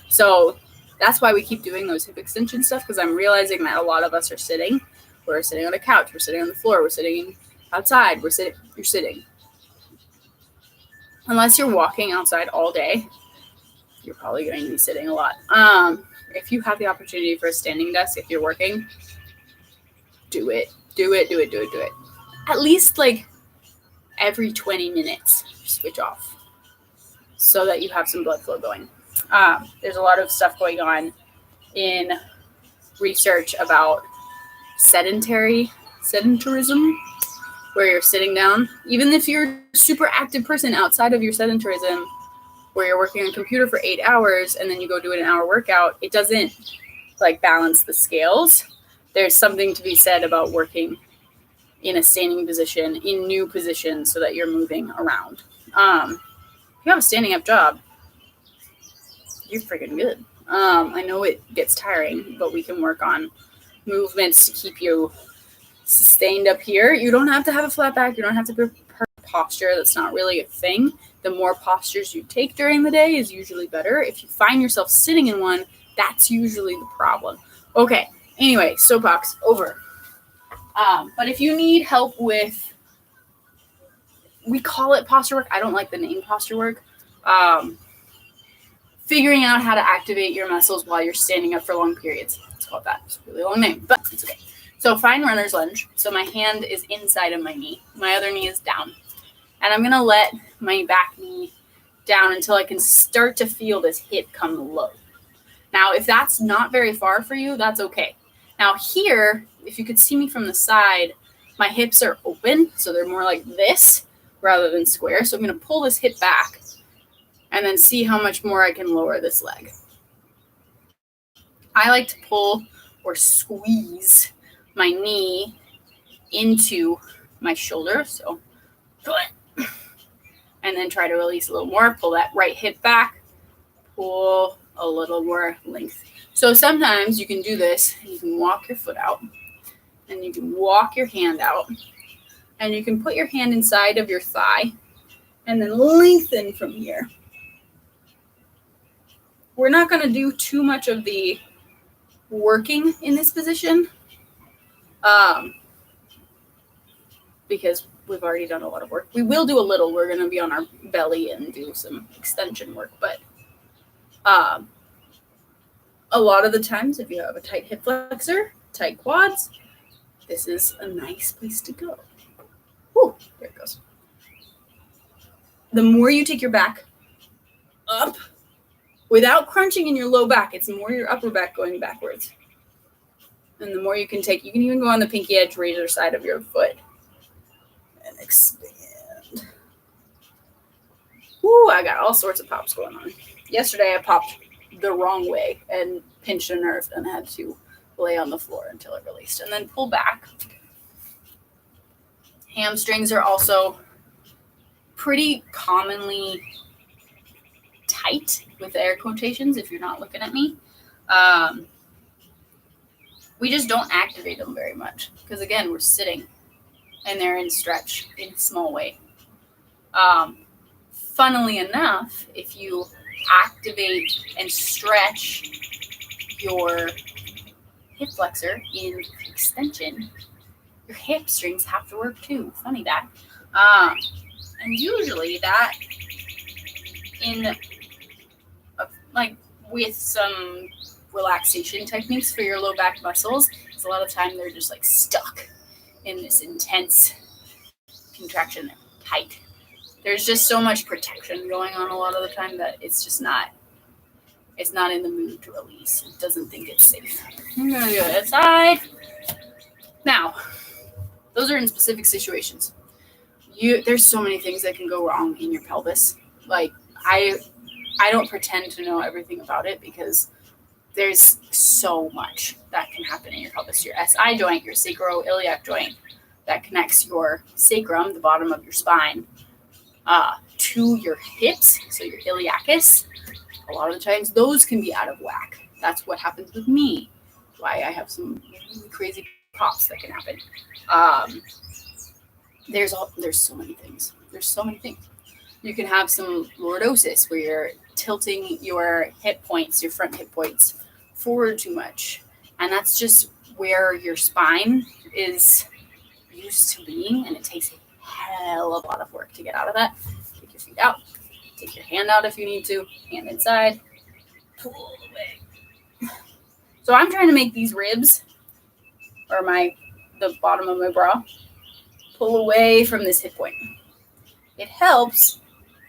So that's why we keep doing those hip extension stuff, because I'm realizing that a lot of us are sitting. We're sitting on a couch. We're sitting on the floor. We're sitting outside. You're sitting. Unless you're walking outside all day, you're probably going to be sitting a lot. If you have the opportunity for a standing desk, if you're working, do it. Do it. At least like every 20 minutes, switch off so that you have some blood flow going. There's a lot of stuff going on in research about sedentarism, where you're sitting down. Even if you're a super active person outside of your sedentarism, where you're working on a computer for 8 hours and then you go do an hour workout, it doesn't like balance the scales. There's something to be said about working in a standing position, in new positions, so that you're moving around. If you have a standing up job, you're freaking good. I know it gets tiring, but we can work on movements to keep you sustained up here. You don't have to have a flat back. You don't have to be posture. That's not really a thing. The more postures you take during the day is usually better. If you find yourself sitting in one, that's usually the problem. Okay. Anyway, soapbox over. But if you need help with, we call it posture work. I don't like the name posture work. figuring out how to activate your muscles while you're standing up for long periods. It's called that. It's a really long name, but it's okay. So find runner's lunge. So my hand is inside of my knee. My other knee is down. And I'm going to let my back knee down until I can start to feel this hip come low. Now, if that's not very far for you, that's okay. Now here, if you could see me from the side, my hips are open, so they're more like this rather than square. So I'm going to pull this hip back and then see how much more I can lower this leg. I like to pull or squeeze my knee into my shoulder. So pull it. And then try to release a little more. Pull that right hip back. Pull a little more length. So sometimes you can do this. You can walk your foot out. And you can walk your hand out. And you can put your hand inside of your thigh. And then lengthen from here. We're not going to do too much of the working in this position. Because we've already done a lot of work. We will do a little. We're going to be on our belly and do some extension work. But a lot of the times, if you have a tight hip flexor, tight quads, this is a nice place to go. Whew, there it goes. The more you take your back up, without crunching in your low back, it's more your upper back going backwards. And the more you can take, you can even go on the pinky edge razor side of your foot. And expand. Woo, I got all sorts of pops going on. Yesterday I popped the wrong way and pinched a nerve and had to lay on the floor until it released. And then pull back. Hamstrings are also pretty commonly tight with air quotations if you're not looking at me. We just don't activate them very much because, again, we're sitting. And they're in stretch in a small way. Funnily enough, if you activate and stretch your hip flexor in extension, your hamstrings have to work too. Funny that. And usually that, with some relaxation techniques for your low back muscles, because a lot of time they're just like stuck in this intense contraction, tight. There's just so much protection going on a lot of the time that it's just not, it's not in the mood to release. It doesn't think it's safe. I'm going to do that side. Now, those are in specific situations. There's so many things that can go wrong in your pelvis. Like, I don't pretend to know everything about it because there's so much that can happen in your pelvis. Your SI joint, your sacroiliac joint that connects your sacrum, the bottom of your spine, to your hips, so your iliacus. A lot of the times those can be out of whack. That's what happens with me. Why I have some really crazy pops that can happen. There's so many things. There's so many things. You can have some lordosis where you're tilting your hip points, your front hip points, forward too much. And that's just where your spine is used to being, and it takes a hell of a lot of work to get out of that. Take your feet out. Take your hand out if you need to. Hand inside. Pull away. So I'm trying to make these ribs, or the bottom of my bra, pull away from this hip point. It helps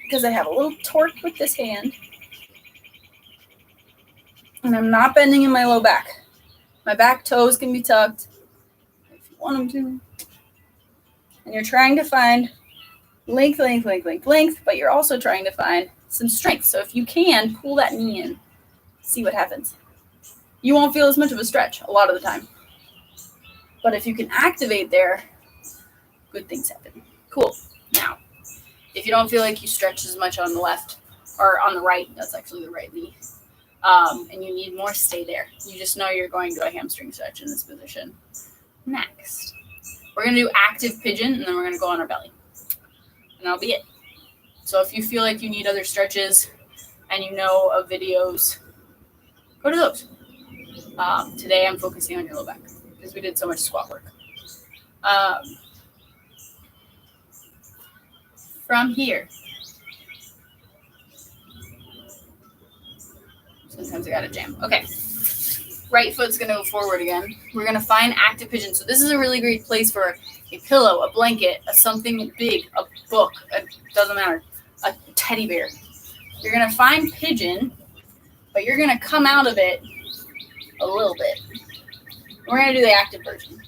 because I have a little torque with this hand. And I'm not bending in my low back. My back toes can be tucked if you want them to. And you're trying to find length, but you're also trying to find some strength. So if you can, pull that knee in. See what happens. You won't feel as much of a stretch a lot of the time. But if you can activate there, good things happen. Cool. Now, if you don't feel like you stretch as much on the left or on the right, that's actually the right knee, and you need more, stay there. You just know you're going to a hamstring stretch in this position. Next, we're going to do active pigeon, and then we're going to go on our belly. And that'll be it. So if you feel like you need other stretches and you know of videos, go to those. Today I'm focusing on your low back because we did so much squat work. From here, Sometimes I gotta jam. Okay. Right foot's gonna go forward again. We're gonna find active pigeon. So this is a really great place for a pillow, a blanket, something big, a book, doesn't matter, a teddy bear. You're gonna find pigeon, but you're gonna come out of it a little bit. We're gonna do the active version.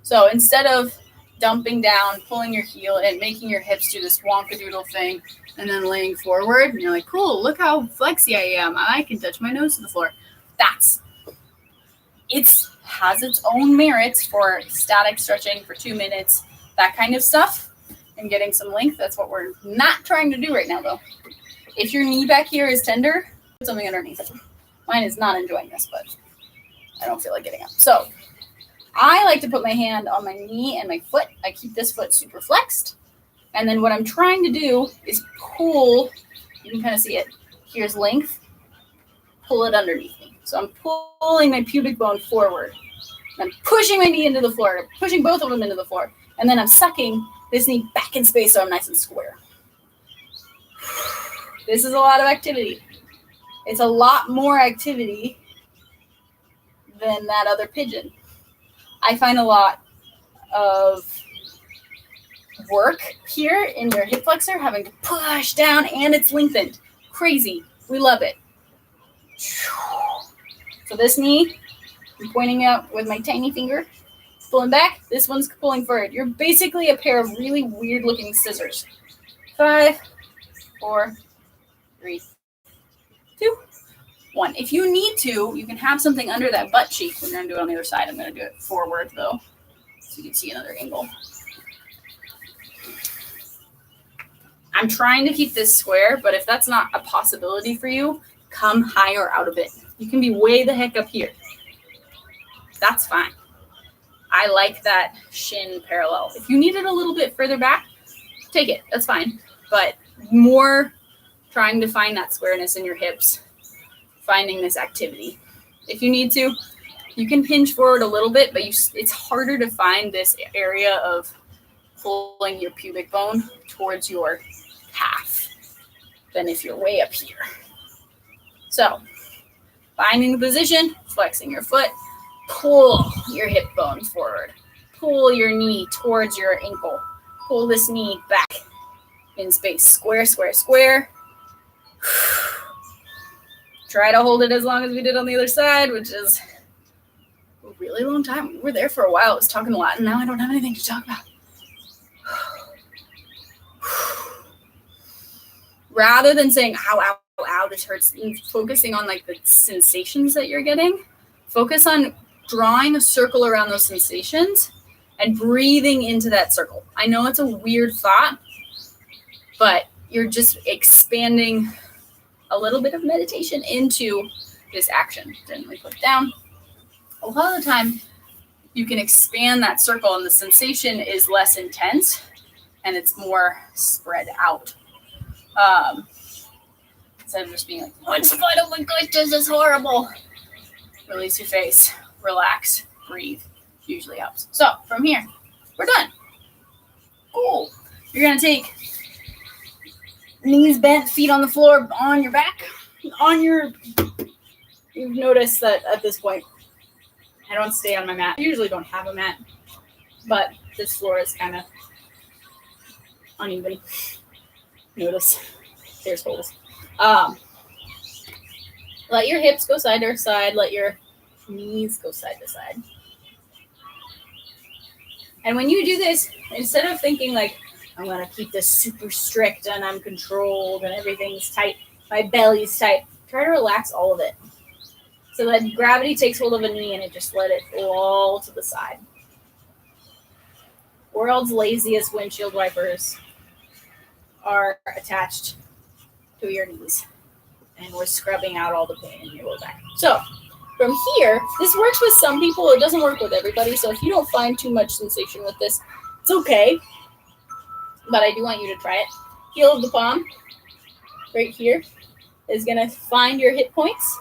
So instead of dumping down, pulling your heel, and making your hips do this wonkadoodle thing, and then laying forward, and you're like, cool, look how flexy I am. I can touch my nose to the floor. It has its own merits for static stretching for 2 minutes, that kind of stuff, and getting some length. That's what we're not trying to do right now, though. If your knee back here is tender, put something underneath it. Mine is not enjoying this, but I don't feel like getting up. So I like to put my hand on my knee and my foot. I keep this foot super flexed. And then what I'm trying to do is pull, you can kind of see it. Here's length. Pull it underneath me. So I'm pulling my pubic bone forward. I'm pushing my knee into the floor. I'm pushing both of them into the floor. And then I'm sucking this knee back in space so I'm nice and square. This is a lot of activity. It's a lot more activity than that other pigeon. I find a lot of work here in your hip flexor, having to push down, and it's lengthened. Crazy. We love it. So this knee, I'm pointing out with my tiny finger, pulling back. This one's pulling forward. You're basically a pair of really weird looking scissors. 5, 4, 3, 2, 1. If you need to, you can have something under that butt cheek. We're going to do it on the other side. I'm going to do it forward, though, so you can see another angle. I'm trying to keep this square, but if that's not a possibility for you, come higher out of it. You can be way the heck up here. That's fine. I like that shin parallel. If you need it a little bit further back, take it. That's fine. But more trying to find that squareness in your hips, finding this activity. If you need to, you can hinge forward a little bit, but it's harder to find this area of pulling your pubic bone towards your calf than if you're way up here. So, finding the position, flexing your foot, pull your hip bone forward, pull your knee towards your ankle, pull this knee back in space, square, square, square. Try to hold it as long as we did on the other side, which is a really long time. We were there for a while. I was talking a lot, and now I don't have anything to talk about. Rather than saying, ow, ow, ow, this hurts, and focusing on like the sensations that you're getting, focus on drawing a circle around those sensations and breathing into that circle. I know it's a weird thought, but you're just expanding a little bit of meditation into this action. Gently put it down. A lot of the time, you can expand that circle and the sensation is less intense and it's more spread out. Instead of just being like, what's fun? Oh my gosh, this is horrible. Release your face, relax, breathe. Usually helps. So from here, we're done. Cool. You're going to take knees bent, feet on the floor, on your back, you've noticed that at this point, I don't stay on my mat. I usually don't have a mat, but this floor is kind of uneven. Notice there's holes. Let your hips go side to side. Let your knees go side to side. And when you do this, instead of thinking like, I'm going to keep this super strict and I'm controlled and everything's tight, my belly's tight, try to relax all of it. So that gravity takes hold of a knee and it just let it fall to the side. World's laziest windshield wipers are attached to your knees. And we're scrubbing out all the pain in your low back. So from here, this works with some people. It doesn't work with everybody. So if you don't find too much sensation with this, it's okay. But I do want you to try it. Heel of the palm, right here, is going to find your hip points.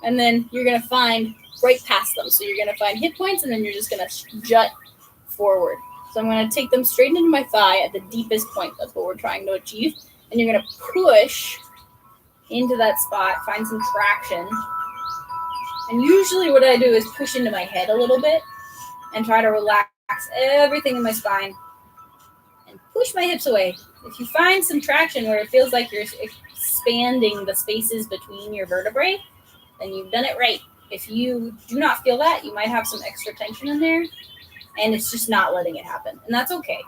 And then you're going to find right past them. So you're going to find hip points, and then you're just going to jut forward. So I'm going to take them straight into my thigh at the deepest point. That's what we're trying to achieve. And you're going to push into that spot, find some traction. And usually what I do is push into my head a little bit and try to relax everything in my spine and push my hips away. If you find some traction where it feels like you're expanding the spaces between your vertebrae, then you've done it right. If you do not feel that, you might have some extra tension in there, and it's just not letting it happen. And that's okay.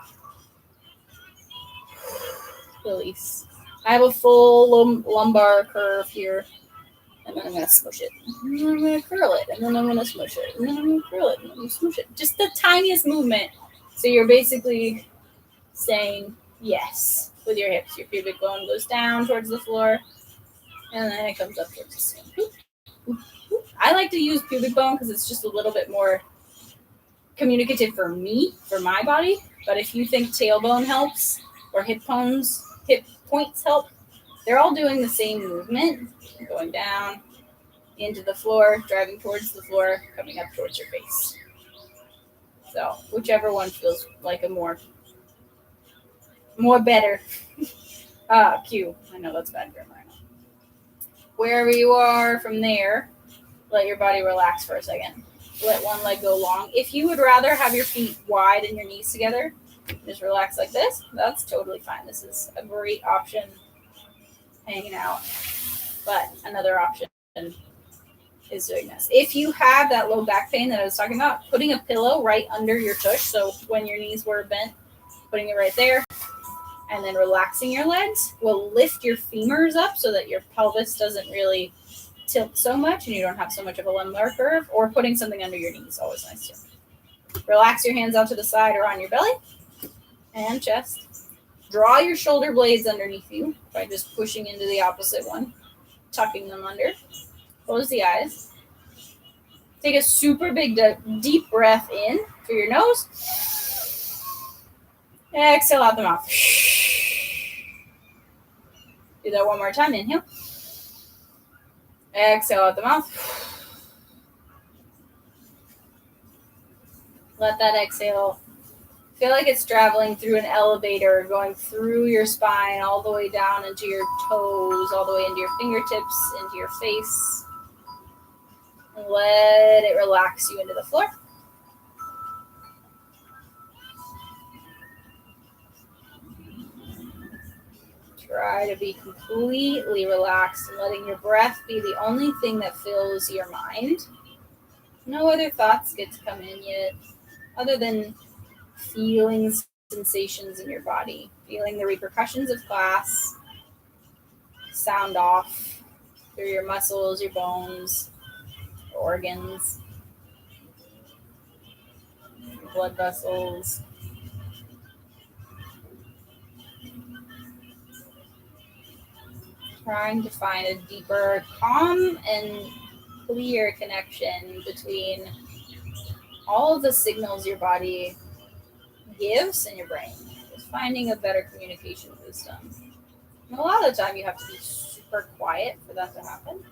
Release. I have a full lumbar curve here, and then I'm going to smush it. And then I'm going to curl it, and then I'm going to smush it, and then I'm going to curl it, and then I'm going to smush it. Just the tiniest movement. So you're basically saying yes with your hips. Your pubic bone goes down towards the floor, and then it comes up towards the skin. I like to use pubic bone because it's just a little bit more communicative for me, for my body. But if you think tailbone helps or hip points help, they're all doing the same movement, going down into the floor, driving towards the floor, coming up towards your face. So whichever one feels like a more better. Q. I know that's bad grammar. Wherever you are from there, let your body relax for a second. Let one leg go long. If you would rather have your feet wide and your knees together, just relax like this. That's totally fine. This is a great option hanging out. But another option is doing this. If you have that low back pain that I was talking about, putting a pillow right under your tush, so when your knees were bent, putting it right there, and then relaxing your legs will lift your femurs up so that your pelvis doesn't really tilt so much and you don't have so much of a lumbar curve, or putting something under your knees, always nice too. Relax your hands out to the side or on your belly and chest. Draw your shoulder blades underneath you by just pushing into the opposite one, tucking them under. Close the eyes. Take a super big deep breath in through your nose. Exhale out the mouth. Do that one more time. Inhale. Exhale out the mouth. Let that exhale feel like it's traveling through an elevator, going through your spine, all the way down into your toes, all the way into your fingertips, into your face. And let it relax you into the floor. Try to be completely relaxed and letting your breath be the only thing that fills your mind. No other thoughts get to come in yet, other than feeling sensations in your body, feeling the repercussions of class sound off through your muscles, your bones, your organs, your blood vessels. Trying to find a deeper, calm and clear connection between all of the signals your body gives and your brain. Just finding a better communication system. And a lot of the time you have to be super quiet for that to happen.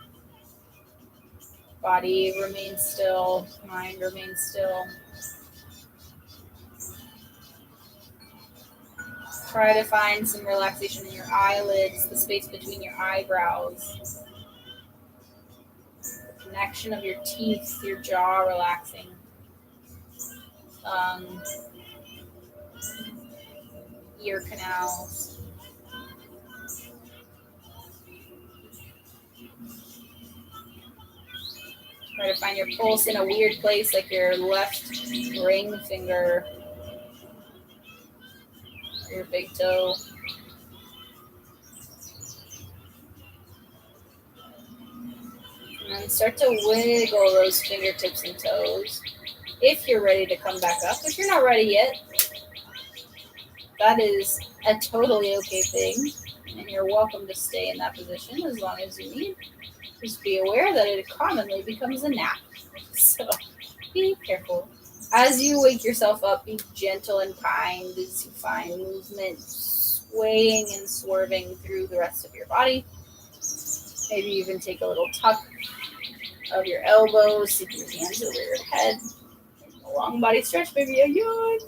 Body remains still, mind remains still. Try to find some relaxation in your eyelids, the space between your eyebrows, the connection of your teeth, your jaw relaxing, ear canals. Try to find your pulse in a weird place, like your left ring finger, your big toe. And then start to wiggle those fingertips and toes. If you're ready to come back up, if you're not ready yet, that is a totally okay thing. And you're welcome to stay in that position as long as you need. Just be aware that it commonly becomes a nap. So be careful. As you wake yourself up, be gentle and kind as you find movement swaying and swerving through the rest of your body. Maybe even take a little tuck of your elbows, sit your hands over your head. A long body stretch, maybe a yawn.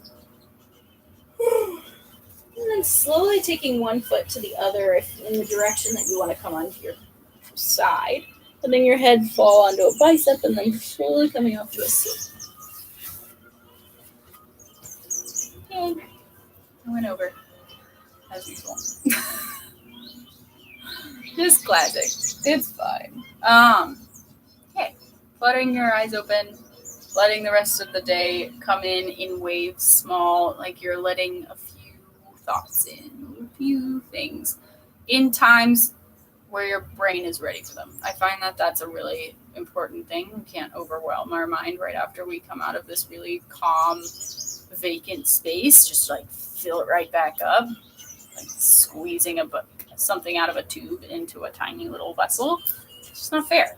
And then slowly taking one foot to the other in the direction that you want to come onto your side. Letting your head fall onto a bicep and then slowly coming up to a sit. Yay. I went over, as usual. Just classic. It's fine. Okay. Letting your eyes open, letting the rest of the day come in waves, small, like you're letting a few thoughts in, a few things, in times where your brain is ready for them. I find that that's a really important thing. We can't overwhelm our mind right after we come out of this really calm, vacant space. Just like fill it right back up, like squeezing something out of a tube into a tiny little vessel. It's just not fair.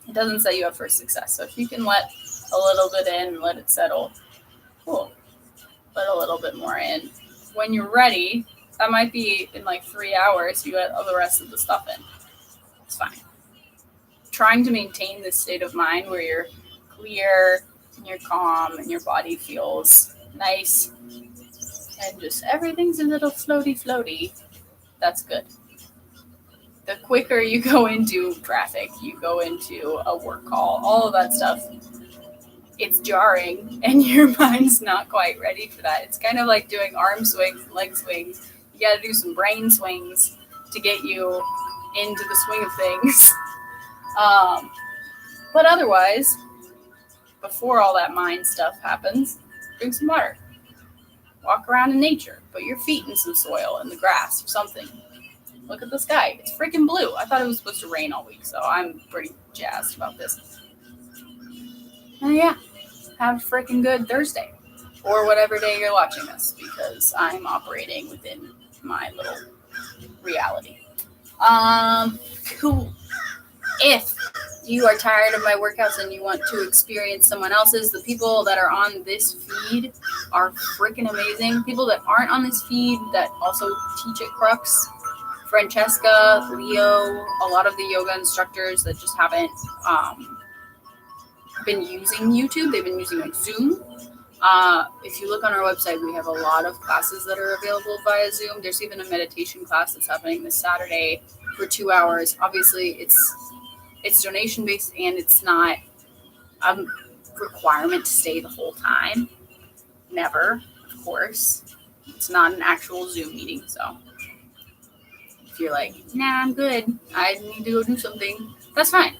It doesn't set you up for success. So if you can let a little bit in and let it settle, cool. Let a little bit more in. When you're ready, that might be in like 3 hours, you let all the rest of the stuff in. It's fine. Trying to maintain this state of mind where you're clear and you're calm and your body feels nice and just everything's a little floaty, that's good. The quicker you go into traffic, you go into a work call, all of that stuff, it's jarring and your mind's not quite ready for that. It's kind of like doing arm swings, leg swings. You got to do some brain swings to get you into the swing of things. But otherwise, before all that mind stuff happens, drink some water. Walk around in nature. Put your feet in some soil, in the grass or something. Look at the sky. It's freaking blue. I thought it was supposed to rain all week, so I'm pretty jazzed about this. And yeah, have a freaking good Thursday. Or whatever day you're watching this, because I'm operating within my little reality. Cool. If you are tired of my workouts and you want to experience someone else's, the people that are on this feed are freaking amazing. People that aren't on this feed that also teach at Crux, Francesca, Leo, a lot of the yoga instructors that just haven't been using YouTube. They've been using like Zoom. If you look on our website, we have a lot of classes that are available via Zoom. There's even a meditation class that's happening this Saturday for 2 hours. Obviously, it's donation based and it's not a requirement to stay the whole time. Never, of course. It's not an actual Zoom meeting, so if you're like, nah, I'm good, I need to go do something, that's fine.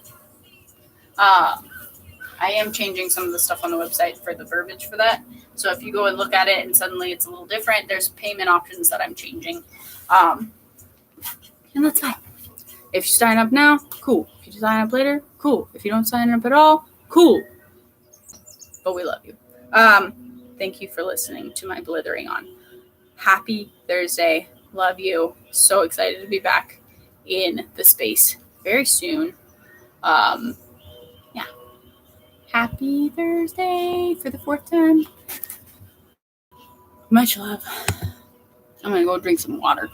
I am changing some of the stuff on the website for the verbiage for that. So if you go and look at it and suddenly it's a little different, there's payment options that I'm changing. And that's fine. If you sign up now, cool. If you sign up later, cool. If you don't sign up at all, cool. But we love you. Thank you for listening to my blithering on. Happy Thursday. Love you. So excited to be back in the space very soon. Yeah. Happy Thursday for the 4th time. Much love. I'm going to go drink some water.